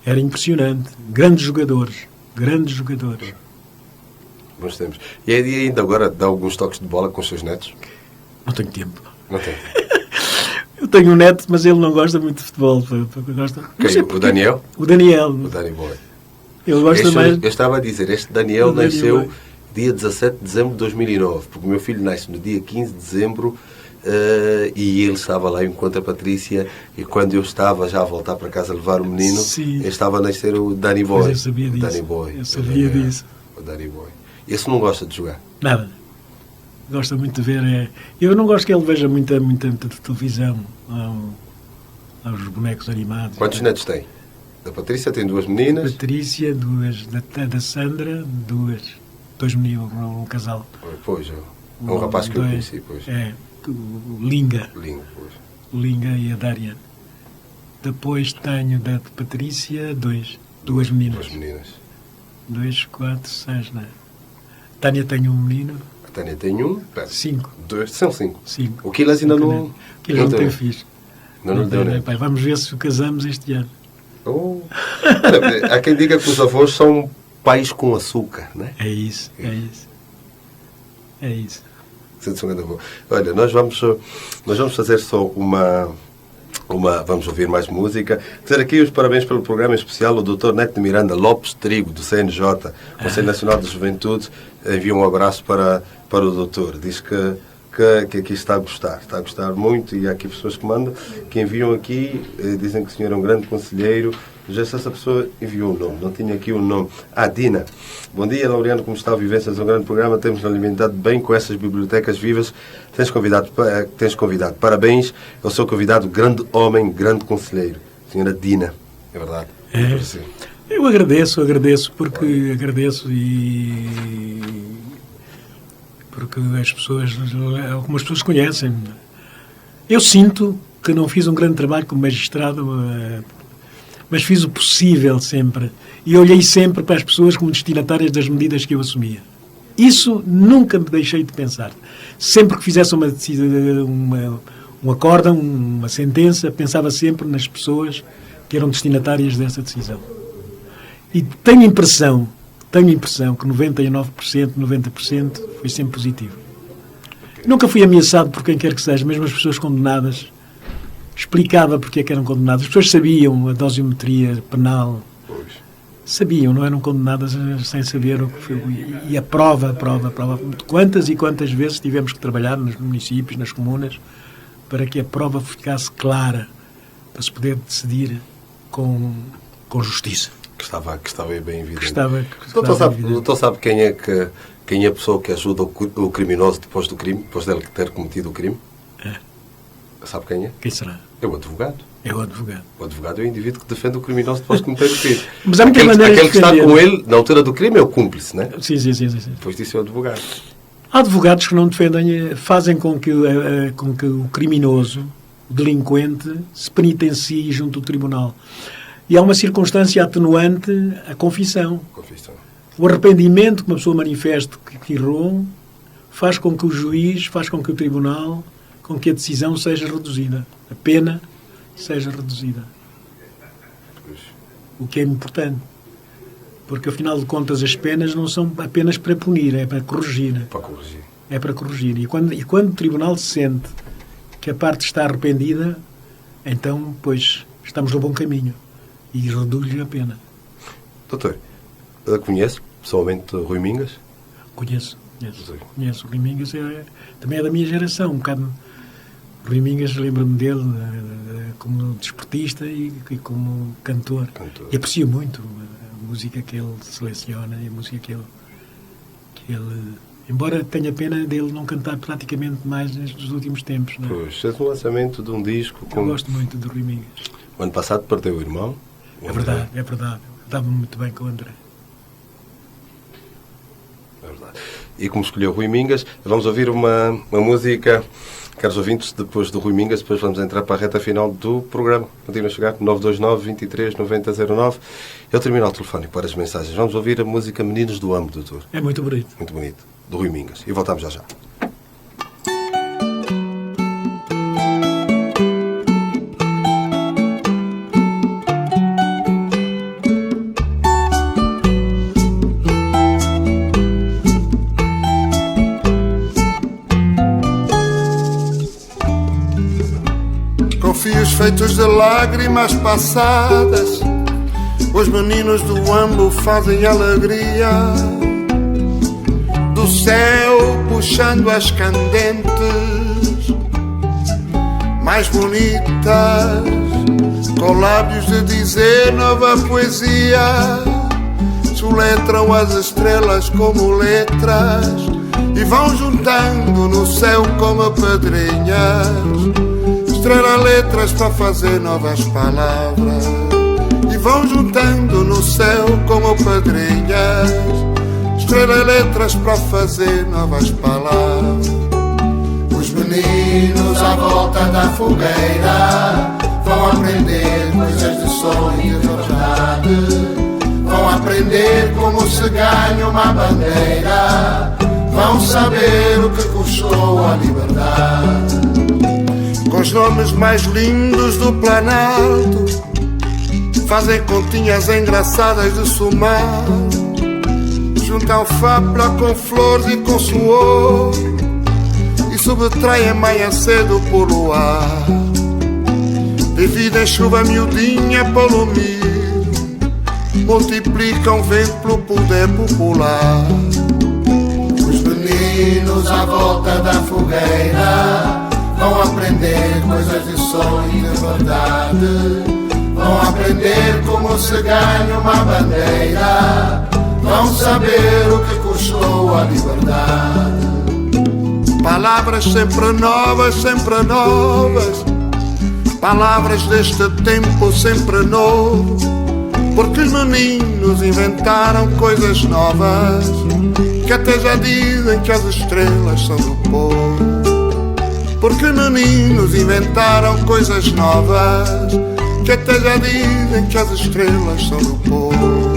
era impressionante. Grandes jogadores. Bons tempos. E ainda agora dá alguns toques de bola com os seus netos? Não tenho tempo. Não tem. Tenho um neto, mas ele não gosta muito de futebol. O Daniel? O Daniel. O Danny Boy. Ele gosta mais... Eu estava a dizer, este Daniel nasceu dia 17 de dezembro de 2009, porque o meu filho nasce no dia 15 de dezembro e ele estava lá enquanto a Patrícia, e quando eu estava já a voltar para casa a levar o menino, estava a nascer o Danny Boy. Mas eu sabia disso. Danny Boy. Eu sabia disso. O Danny Boy. Esse não gosta de jogar? Nada. Gosta muito de ver. Eu não gosto que ele veja muita televisão, aos bonecos animados. Quantos netos tem? A Patrícia tem 2 meninas? Patrícia, 2. Da Sandra, 2. 2 meninos, um casal. Pois, é um rapaz que eu conheci, pois. O Linga. Pois. O Linga e a Dária. Depois tenho da Patrícia 2 meninas. 2 meninas. 2, 4, 6, não é? Tânia tem um menino. A Tânia tem 1? 5. 2, são 5. 5. O Quilas ainda não... O Quilas não tem filhos. Não deu, né? Vamos ver se o casamos este ano. Há quem diga que os avós são pais com açúcar, não é? É isso. Olha, nós vamos fazer só uma... Vamos ouvir mais música. Dizer aqui os parabéns pelo programa especial. O Dr. Neto de Miranda Lopes Trigo, do CNJ, Conselho Nacional de Juventude, envia um abraço para o doutor. Diz que aqui está a gostar muito, e há aqui pessoas que enviam aqui, dizem que o senhor é um grande conselheiro. Já se essa pessoa enviou o nome, não tinha aqui o nome. Dina. Bom dia, Laureano, como está? Vivências, um grande programa, temos alimentado bem com essas bibliotecas vivas. Tens convidado. Parabéns ao seu convidado, grande homem, grande conselheiro. Senhora Dina, é verdade? Eu agradeço, porque porque algumas pessoas conhecem-me. Eu sinto que não fiz um grande trabalho como magistrado, mas fiz o possível sempre. E olhei sempre para as pessoas como destinatárias das medidas que eu assumia. Isso nunca me deixei de pensar. Sempre que fizesse um acórdão, uma sentença, pensava sempre nas pessoas que eram destinatárias dessa decisão. E tenho impressão que 99%, 90% foi sempre positivo. Nunca fui ameaçado por quem quer que seja, mesmo as pessoas condenadas. Explicava porque é que eram condenadas. As pessoas sabiam a dosimetria penal. Sabiam, não eram condenadas sem saber o que foi. E a prova. Quantas e quantas vezes tivemos que trabalhar nos municípios, nas comunas, para que a prova ficasse clara, para se poder decidir com justiça. Que estava bem evidente. O doutor sabe quem é a pessoa que ajuda o criminoso depois do crime, depois dele ter cometido o crime? Sabe quem é? Quem será? É o advogado. É o advogado. O advogado é o indivíduo que defende o criminoso depois de cometer o crime. Mas há muitas maneiras aquele que está com ele na altura do crime é o cúmplice, não é? Sim. Depois disso é o advogado. Há advogados que não defendem, fazem com que o criminoso, o delinquente, se penitencie junto do tribunal. E há uma circunstância atenuante, a confissão. O arrependimento que uma pessoa manifesta que errou faz com que o juiz, faz com que o tribunal, com que a decisão seja reduzida. A pena seja reduzida. O que é importante. Porque, afinal de contas, as penas não são apenas para punir, é para corrigir. É para corrigir. E quando o tribunal sente que a parte está arrependida, então, pois, estamos no bom caminho. E reduz-lhe a pena. Doutor, conhece pessoalmente Rui Mingas? Conheço. O Rui Mingas também é da minha geração, um bocado. Rui Mingas, lembro-me dele como desportista e como cantor. E aprecio muito a música que ele seleciona e a música que ele embora tenha pena dele não cantar praticamente mais nestes últimos tempos. Não é? Pois, fez um lançamento de um disco. Eu gosto muito do Rui Mingas. O ano passado perdeu o irmão. É verdade. Estava muito bem com o André. É verdade. E como escolheu Rui Mingas, vamos ouvir uma música, caros ouvintes, depois do Rui Mingas, depois vamos entrar para a reta final do programa. Continua a chegar, 929 23 90 09. Eu termino ao telefone para as mensagens. Vamos ouvir a música Meninos do Amo, doutor. É muito bonito. Muito bonito, do Rui Mingas. E voltamos já. feitos de lágrimas passadas, os meninos do Ambo fazem alegria. Do céu puxando as candentes mais bonitas, com lábios de dizer nova poesia. Soletram as estrelas como letras e vão juntando no céu como pedrinhas. Estrela letras para fazer novas palavras e vão juntando no céu como pedrinhas. Estrela letras para fazer novas palavras. Os meninos à volta da fogueira vão aprender coisas de sonho e de verdade. Vão aprender como se ganha uma bandeira. Vão saber o que custou a liberdade. Com os nomes mais lindos do Planalto, fazem continhas engraçadas de somar. Juntam fábula com flores e com suor e subtraem manhã cedo por luar. Dividem chuva miudinha pelo milho, multiplicam vento pelo poder popular. Os meninos à volta da fogueira vão aprender coisas de sonho e de verdade. Vão aprender como se ganha uma bandeira. Vão saber o que custou a liberdade. Palavras sempre novas, sempre novas. Palavras deste tempo sempre novo. Porque os meninos inventaram coisas novas, que até já dizem que as estrelas são do povo. Porque os meninos inventaram coisas novas, que até já dizem que as estrelas são do povo.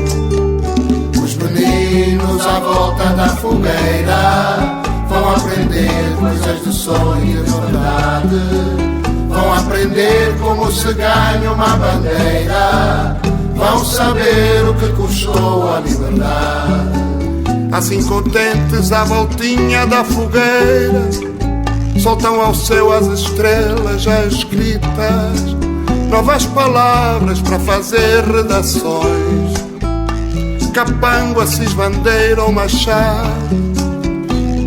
Os meninos à volta da fogueira vão aprender coisas de sonho e de verdade. Vão aprender como se ganha uma bandeira. Vão saber o que custou a liberdade. Assim contentes à voltinha da fogueira, soltam ao céu as estrelas já escritas, novas palavras para fazer redações. Capangua, cisbandeira ou machado,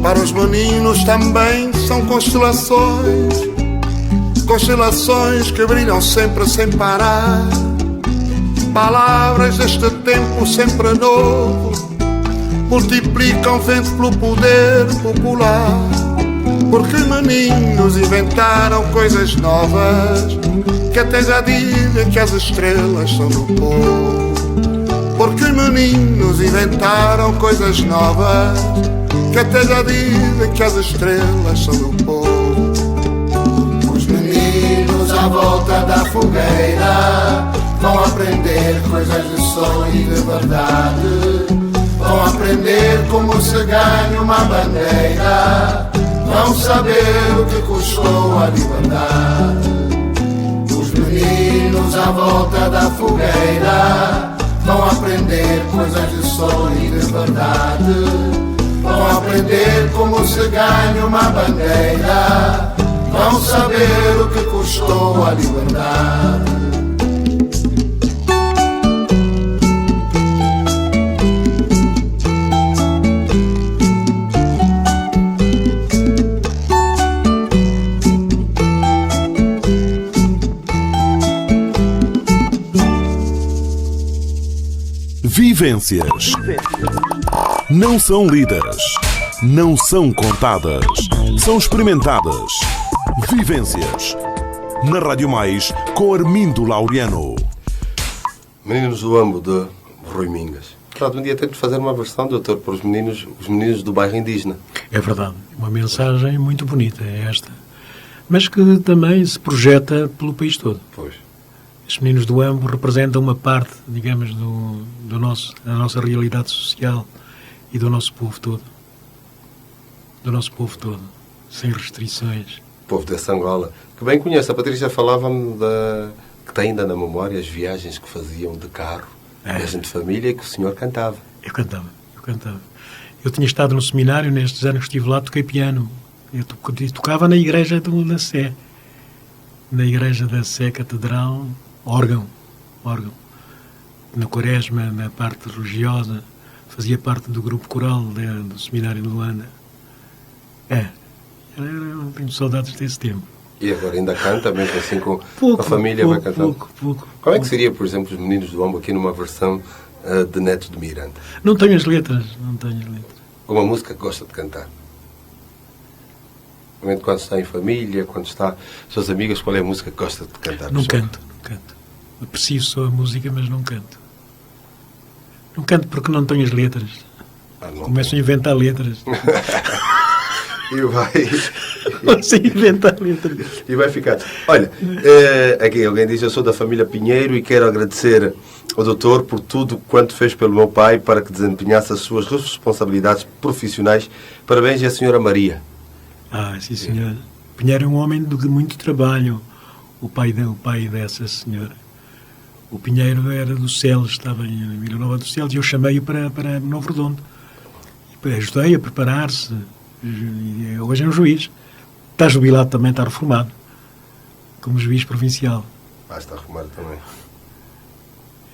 para os meninos também são constelações. Constelações que brilham sempre sem parar. Palavras deste tempo sempre novo, multiplicam vento pelo poder popular. Porque os meninos inventaram coisas novas, que até já dizem que as estrelas são do povo. Porque os meninos inventaram coisas novas, que até já dizem que as estrelas são do povo. Os meninos à volta da fogueira vão aprender coisas de sonho e de verdade. Vão aprender como se ganha uma bandeira. Vão saber o que custou a liberdade. Os meninos à volta da fogueira vão aprender coisas de sonho e de verdade. Vão aprender como se ganha uma bandeira. Vão saber o que custou a liberdade. Vivências. Não são lidas, não são contadas, são experimentadas. Vivências. Na Rádio Mais, com Armindo Laureano. Meninos do Ambo, de Rui Mingas. Claro, um dia tento fazer uma versão, doutor, para os meninos do bairro indígena. É verdade. Uma mensagem muito bonita é esta. Mas que também se projeta pelo país todo. Pois. Os meninos do Ambo representam uma parte, digamos, da nossa realidade social e do nosso povo todo. Do nosso povo todo. Sem restrições. O povo dessa Angola. Que bem conheço. A Patrícia falava-me que tem ainda na memória as viagens que faziam de carro. Viagem de família e que o senhor cantava. Eu cantava. Eu tinha estado no seminário, nestes anos que estive lá, toquei piano. Eu tocava na igreja da Sé. na igreja da Sé Catedral, órgão. Na Quaresma, na parte religiosa, fazia parte do grupo coral do Seminário de Luanda. Eu tenho saudades desse tempo. E agora ainda canta, mesmo assim com pouco, a família pouco, vai cantando? Pouco. Como é que seria, por exemplo, os Meninos do Ombo aqui numa versão de Neto de Miranda? Não tenho as letras. Uma música que gosta de cantar? Quando está em família, quando está com suas amigas, qual é a música que gosta de cantar? Não canto. Aprecio só a música, mas não canto. Não canto porque não tenho as letras. Começo a inventar letras. E vai... Começo a inventar letras. E vai ficar... Olha, aqui alguém diz, eu sou da família Pinheiro e quero agradecer ao doutor por tudo quanto fez pelo meu pai para que desempenhasse as suas responsabilidades profissionais. Parabéns à senhora Maria. Sim, senhor. Pinheiro é um homem de muito trabalho. O pai dessa senhora. O Pinheiro era do Celes, estava em Vila Nova do Celes, e eu chamei-o para Novo Redondo. E ajudei a preparar-se. Hoje é um juiz. Está jubilado também, está reformado. Como juiz provincial. Está reformado também.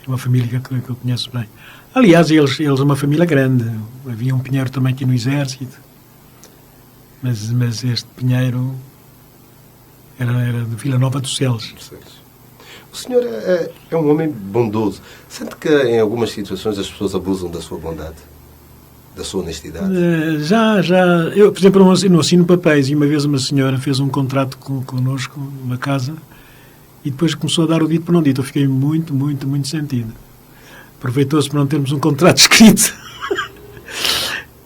É uma família que eu conheço bem. Aliás, eles são uma família grande. Havia um Pinheiro também aqui no Exército. Mas este Pinheiro era de Vila Nova do Celes. O senhor é um homem bondoso. Sente que em algumas situações as pessoas abusam da sua bondade? Da sua honestidade? Já. Eu, por exemplo, não assino papéis e uma vez uma senhora fez um contrato connosco, uma casa, e depois começou a dar o dito por não dito. Eu fiquei muito sentido. Aproveitou-se para não termos um contrato escrito.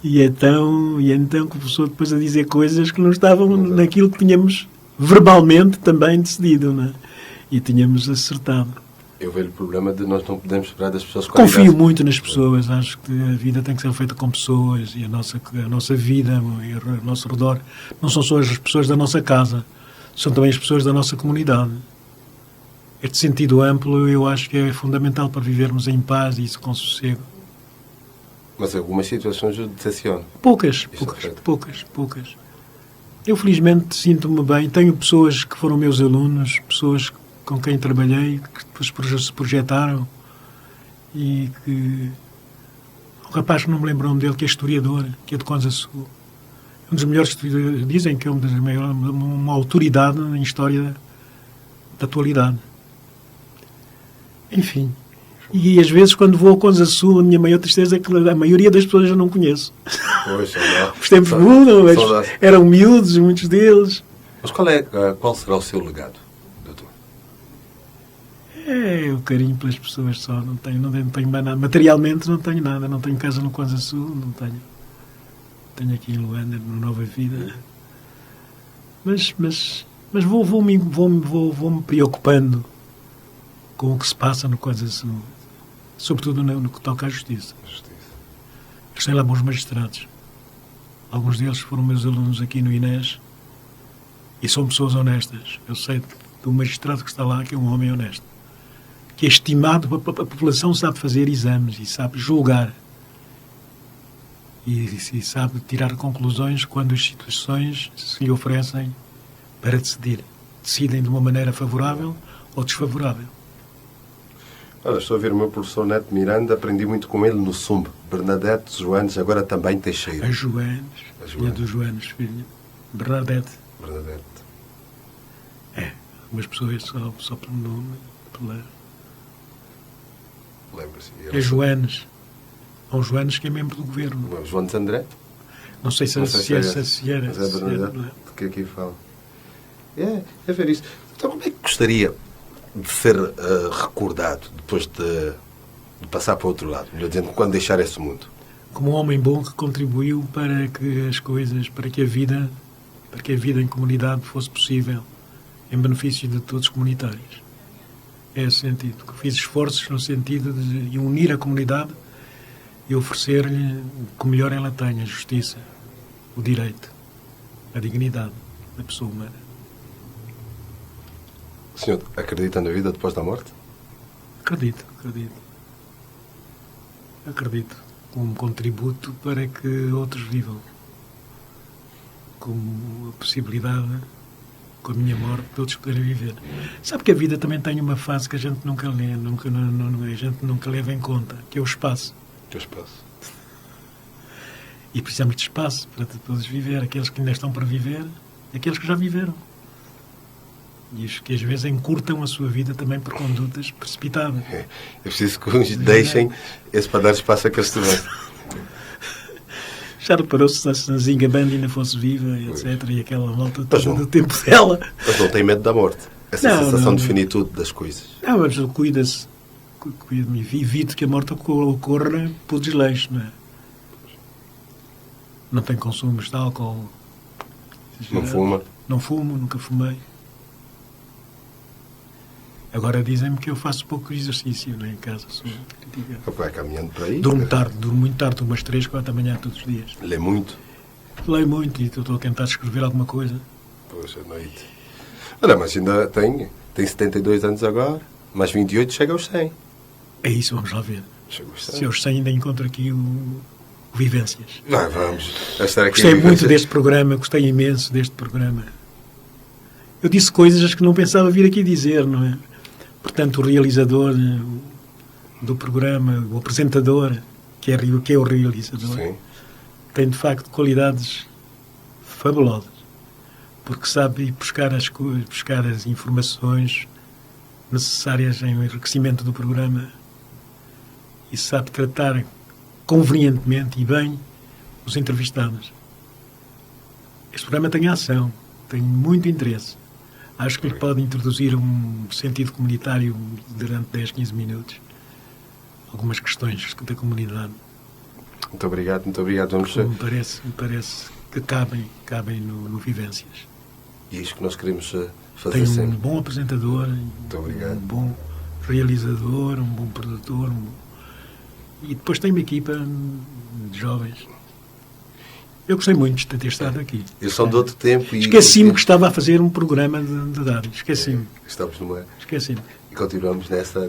E então começou depois a dizer coisas que não estavam naquilo que tínhamos verbalmente também decidido, não é? E tínhamos acertado. Eu vejo o problema de nós não podemos esperar das pessoas qualidades. Confio muito nas pessoas. Acho que a vida tem que ser feita com pessoas e a nossa vida e ao nosso redor não são só as pessoas da nossa casa, são também as pessoas da nossa comunidade. Este sentido amplo eu acho que é fundamental para vivermos em paz e com sossego. Mas algumas situações o decepcionam. Poucas. Eu felizmente sinto-me bem. Tenho pessoas que foram meus alunos, pessoas com quem trabalhei, que depois se projetaram e que... Um rapaz que não me lembro o nome dele, que é historiador, que é de Conza Sul. Um dos melhores historiadores, dizem que é uma autoridade em história da atualidade. Enfim. E às vezes quando vou a Conza Sul, a minha maior tristeza é que a maioria das pessoas eu não conheço. Poxa, não. Os tempos mudam, eram miúdos, muitos deles. Mas qual será o seu legado, doutor? É o carinho pelas pessoas só. Não tenho mais nada. Materialmente não tenho nada. Não tenho casa no Conza Sul, não tenho. Tenho aqui em Luanda, no Nova Vida. Mas vou-me preocupando com o que se passa no Conza Sul. Sobretudo no que toca à justiça. Eles têm lá bons magistrados. Alguns deles foram meus alunos aqui no Inés e são pessoas honestas. Eu sei do magistrado que está lá que é um homem honesto, que é estimado. A população sabe fazer exames e sabe julgar e sabe tirar conclusões quando as situações se lhe oferecem para decidir. Decidem de uma maneira favorável ou desfavorável. Olha, estou a ver o meu professor Neto Miranda, aprendi muito com ele no SUMB. Bernadette, Joanes, agora também Teixeira. A Joanes, filha do Joanes, filho. Bernadette. É, umas pessoas só pelo nome. Lembra-se. É Joanes. Há um Joanes que é membro do governo. Não, Joanes André? Não sei se era. Mas é Bernadette que aqui fala. É ver isso. Então, como é que gostaria de ser recordado depois de passar para o outro lado, melhor dizendo, quando deixar esse mundo? Como um homem bom que contribuiu para que as coisas, para que a vida em comunidade fosse possível, em benefício de todos os comunitários. É esse sentido. Que fiz esforços no sentido de unir a comunidade e oferecer-lhe o que melhor ela tem, a justiça, o direito, a dignidade da pessoa humana. O senhor acredita na vida depois da morte? Acredito. Como contributo para que outros vivam. Como a possibilidade com a minha morte, todos poderem viver. Sabe que a vida também tem uma fase que a gente nunca lê, a gente nunca leva em conta, que é o espaço. Que é o espaço. E precisamos de espaço para todos viver, aqueles que ainda estão para viver e aqueles que já viveram. E os que às vezes encurtam a sua vida também por condutas precipitadas. É preciso que uns deixem esse para dar espaço a que eles tiverem. Já reparou se a Zinga Band ainda fosse viva, etc. E aquela volta toda do tempo dela. Mas não tem medo da morte. Essa sensação de finitude das coisas. Não, mas cuida-se. Cuida-me. Evite que a morte ocorra por desleixo, não é? Não tem consumos de álcool. Não fuma? Não fumo, nunca fumei. Agora dizem-me que eu faço pouco exercício, né, em casa. Vai caminhando para aí? Durmo muito tarde, umas 3, 4 da manhã todos os dias. Lê muito? Leio muito e estou a tentar escrever alguma coisa. Poxa, noite. Olha, mas ainda tem 72 anos agora, mais 28 chega aos 100. É isso, vamos lá ver. Chega aos 100. Se aos 100 ainda encontro aqui o Vivências. Vamos. Gostei muito deste programa, gostei imenso deste programa. Eu disse coisas que não pensava vir aqui dizer, não é? Portanto, o realizador do programa, o apresentador, que é o realizador, sim, tem de facto qualidades fabulosas, porque sabe ir buscar as informações necessárias em enriquecimento do programa e sabe tratar convenientemente e bem os entrevistados. Este programa tem ação, tem muito interesse. Acho que lhe pode introduzir um sentido comunitário durante 10, 15 minutos. Algumas questões da comunidade. Muito obrigado, muito obrigado. Me parece que cabem no Vivências. E é isto que nós queremos fazer tem sempre. Um bom apresentador, um bom realizador, um bom produtor. E depois tem uma equipa de jovens. Eu gostei muito de ter estado aqui. Eles são de outro tempo. Esqueci-me que estava a fazer um programa de rádio. Esqueci-me. Estamos numa... Esqueci-me. E continuamos nesta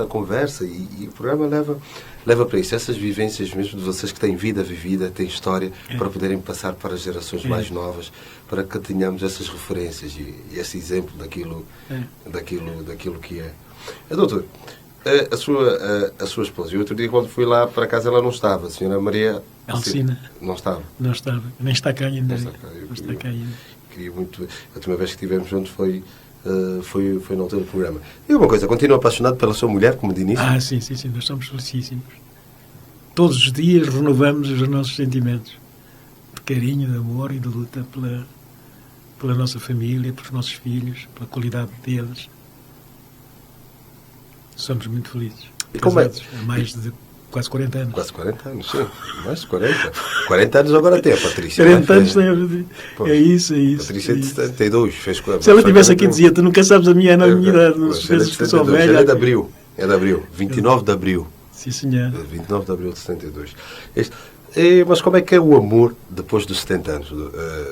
conversa. E o programa leva para isso. Essas vivências mesmo de vocês que têm vida vivida, têm história, para poderem passar para as gerações mais novas, para que tenhamos essas referências e esse exemplo daquilo que é. Doutor, a sua esposa, e outro dia quando fui lá para casa ela não estava, a senhora Maria Alcina. Não estava. Não estava, nem está cá ainda. Queria muito. A última vez que estivemos juntos foi no outro programa. E uma coisa, continua apaixonado pela sua mulher, como de início? Sim, nós somos felicíssimos. Todos os dias renovamos os nossos sentimentos de carinho, de amor e de luta pela nossa família, pelos nossos filhos, pela qualidade deles. Somos muito felizes. E como é? Há mais de quase 40 anos. Quase 40 anos, sim. Mais de 40. 40 anos agora tem a Patrícia. 40 anos tem a Patrícia. É isso. Patrícia de 72. Fez com a... Se ela estivesse aqui, dizia, tu nunca sabes a minha idade. Não sei se sou velha. Ela é de abril. 29 de abril. Sim, senhor. 29 de abril de 72. Mas como é que é o amor depois dos 70 anos,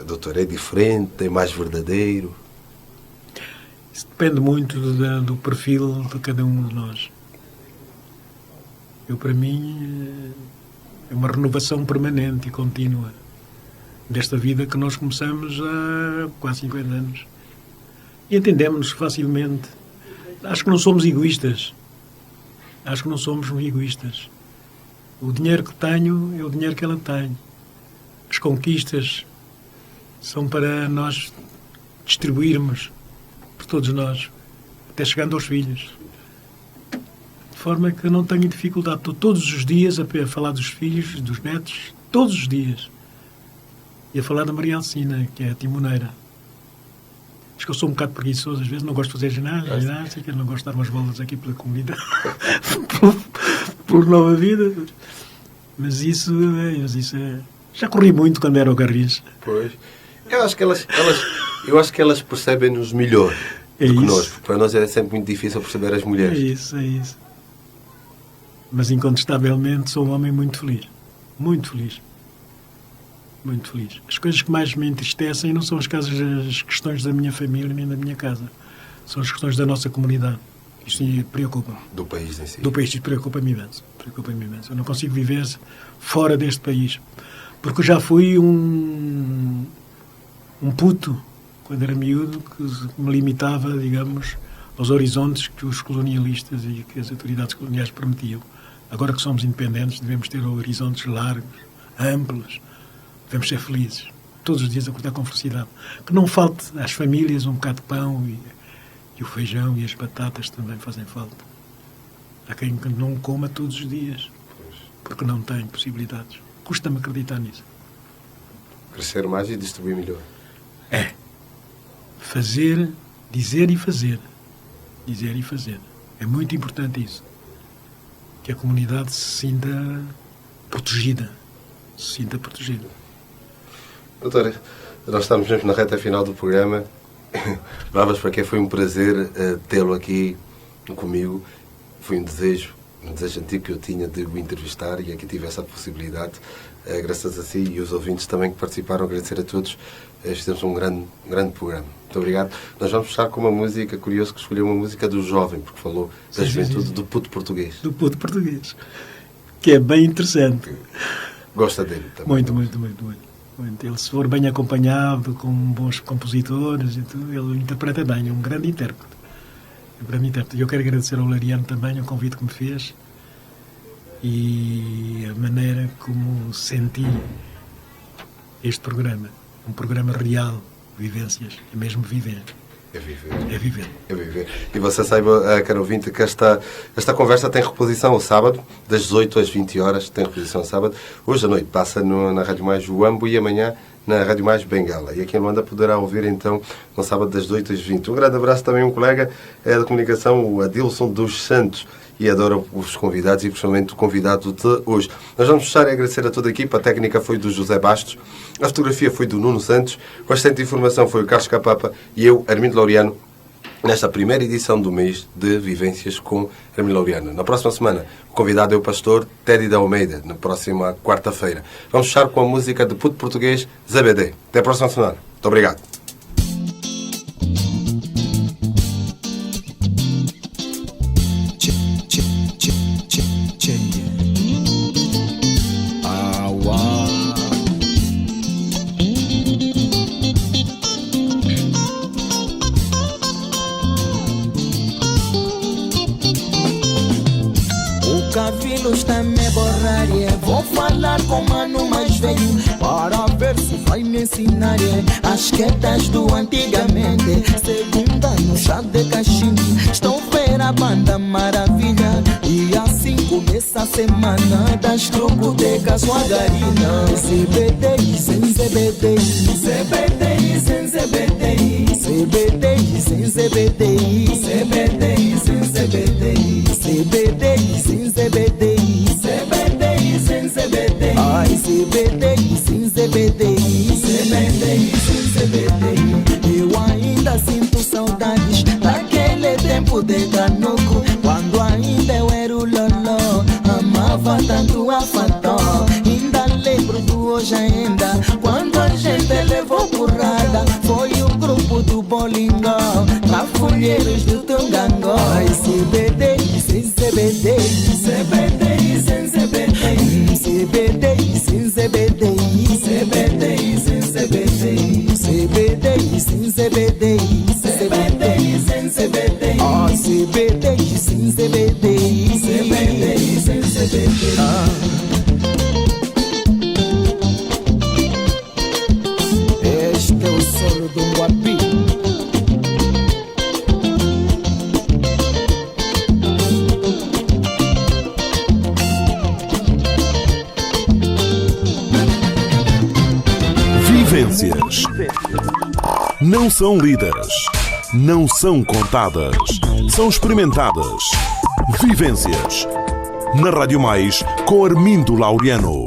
doutor? É diferente? É mais verdadeiro? Isso depende muito do perfil de cada um de nós. Para mim, é uma renovação permanente e contínua desta vida que nós começamos há quase 50 anos. E entendemos-nos facilmente. Acho que não somos egoístas. O dinheiro que tenho é o dinheiro que ela tem. As conquistas são para nós distribuirmos por todos nós, até chegando aos filhos. De forma que eu não tenho dificuldade. Estou todos os dias a falar dos filhos, dos netos, todos os dias. E a falar da Maria Alcina, que é a timoneira. Acho que eu sou um bocado preguiçoso, às vezes não gosto de fazer ginástica, não gosto de dar umas bolas aqui pela comunidade, por Nova Vida. Mas isso é... Já corri muito quando era o Garris. Pois. Eu acho que elas percebem-nos melhor do que nós. Porque para nós é sempre muito difícil perceber as mulheres. É isso. Mas incontestavelmente sou um homem muito feliz. Muito feliz. Muito feliz. As coisas que mais me entristecem não são as questões da minha família nem da minha casa. São as questões da nossa comunidade. Isto preocupa-me. Do país em si. Do país, isto preocupa-me imenso. Eu não consigo viver fora deste país. Porque eu já fui um um puto, quando era miúdo, que me limitava, digamos, aos horizontes que os colonialistas e que as autoridades coloniais permitiam. Agora que somos independentes, devemos ter horizontes largos, amplos, devemos ser felizes. Todos os dias acordar com felicidade. Que não falte às famílias um bocado de pão e o feijão e as batatas também fazem falta. Há quem não coma todos os dias, porque não tem possibilidades. Custa-me acreditar nisso. Crescer mais e distribuir melhor. É. Fazer, dizer e fazer. Dizer e fazer. É muito importante isso. Que a comunidade se sinta protegida. Se sinta protegida. Doutor, nós estamos mesmo na reta final do programa. Bravas para quem foi um prazer tê-lo aqui comigo. Foi um desejo antigo que eu tinha de o entrevistar e aqui tive essa possibilidade. Graças a si e os ouvintes também que participaram, agradecer a todos. Fizemos um grande programa. Muito obrigado. Nós vamos fechar com uma música, curioso que escolheu uma música do jovem, porque falou da juventude, do puto português. Do puto português, que é bem interessante. Gosta dele também? Muito. Ele, se for bem acompanhado, com bons compositores e tudo, ele interpreta bem, é um grande intérprete. E eu quero agradecer ao Laureano também o convite que me fez e a maneira como senti este programa. Um programa real, vivências, é mesmo viver. É viver. É viver. É viver. E você saiba, caro ouvinte, que esta conversa tem reposição ao sábado, das 18 às 20 horas, tem reposição ao sábado. Hoje à noite passa na Rádio Mais Uambo e amanhã na Rádio Mais Bengala. E aqui em Luanda poderá ouvir então no sábado das 18 às 20. Um grande abraço também a um colega da comunicação, o Adilson dos Santos, e adoro os convidados e principalmente o convidado de hoje. Nós vamos fechar e agradecer a toda a equipa. A técnica foi do José Bastos, a fotografia foi do Nuno Santos, o assistente de informação foi o Carlos Capapa e eu, Armindo Laureano, nesta primeira edição do mês de Vivências com Armindo Laureano. Na próxima semana, o convidado é o pastor Teddy da Almeida, na próxima quarta-feira. Vamos fechar com a música de puto português ZBD. Até a próxima semana. Muito obrigado. Está me borrar, vou falar com o mano mais velho para ver se vai me ensinar as quedas do antigamente. Segunda no chá de cachimbo, estou ver a banda maravilha e assim começa a semana das crocodecas Suagarina. CBD sem CBD, CBD sem CBD, CBD sem CBD, CBD sem CBD, CBD sem CBD, CBD sem CBD, ai CBD sem CBD, CBD sem CBD. Eu ainda sinto saudades daquele tempo de Canoco, quando ainda eu era o loló, amava tanto a fató. Ainda lembro do hoje ainda, quando a gente levou porrada, foi o grupo do Bolingó, Cafunheiros do Tungangó. Ai CBD sem CBD, CBD sem CBD, CBD sem CBD, CBD sem CBD, CBD sem CBD, CBD sem CBD, ah CBD sem CBD, CBD sem CBD. Este é o solo do Guapi. Vivências. Não são lidas, não são contadas, são experimentadas. Vivências. Na Rádio Mais, com Armindo Laureano.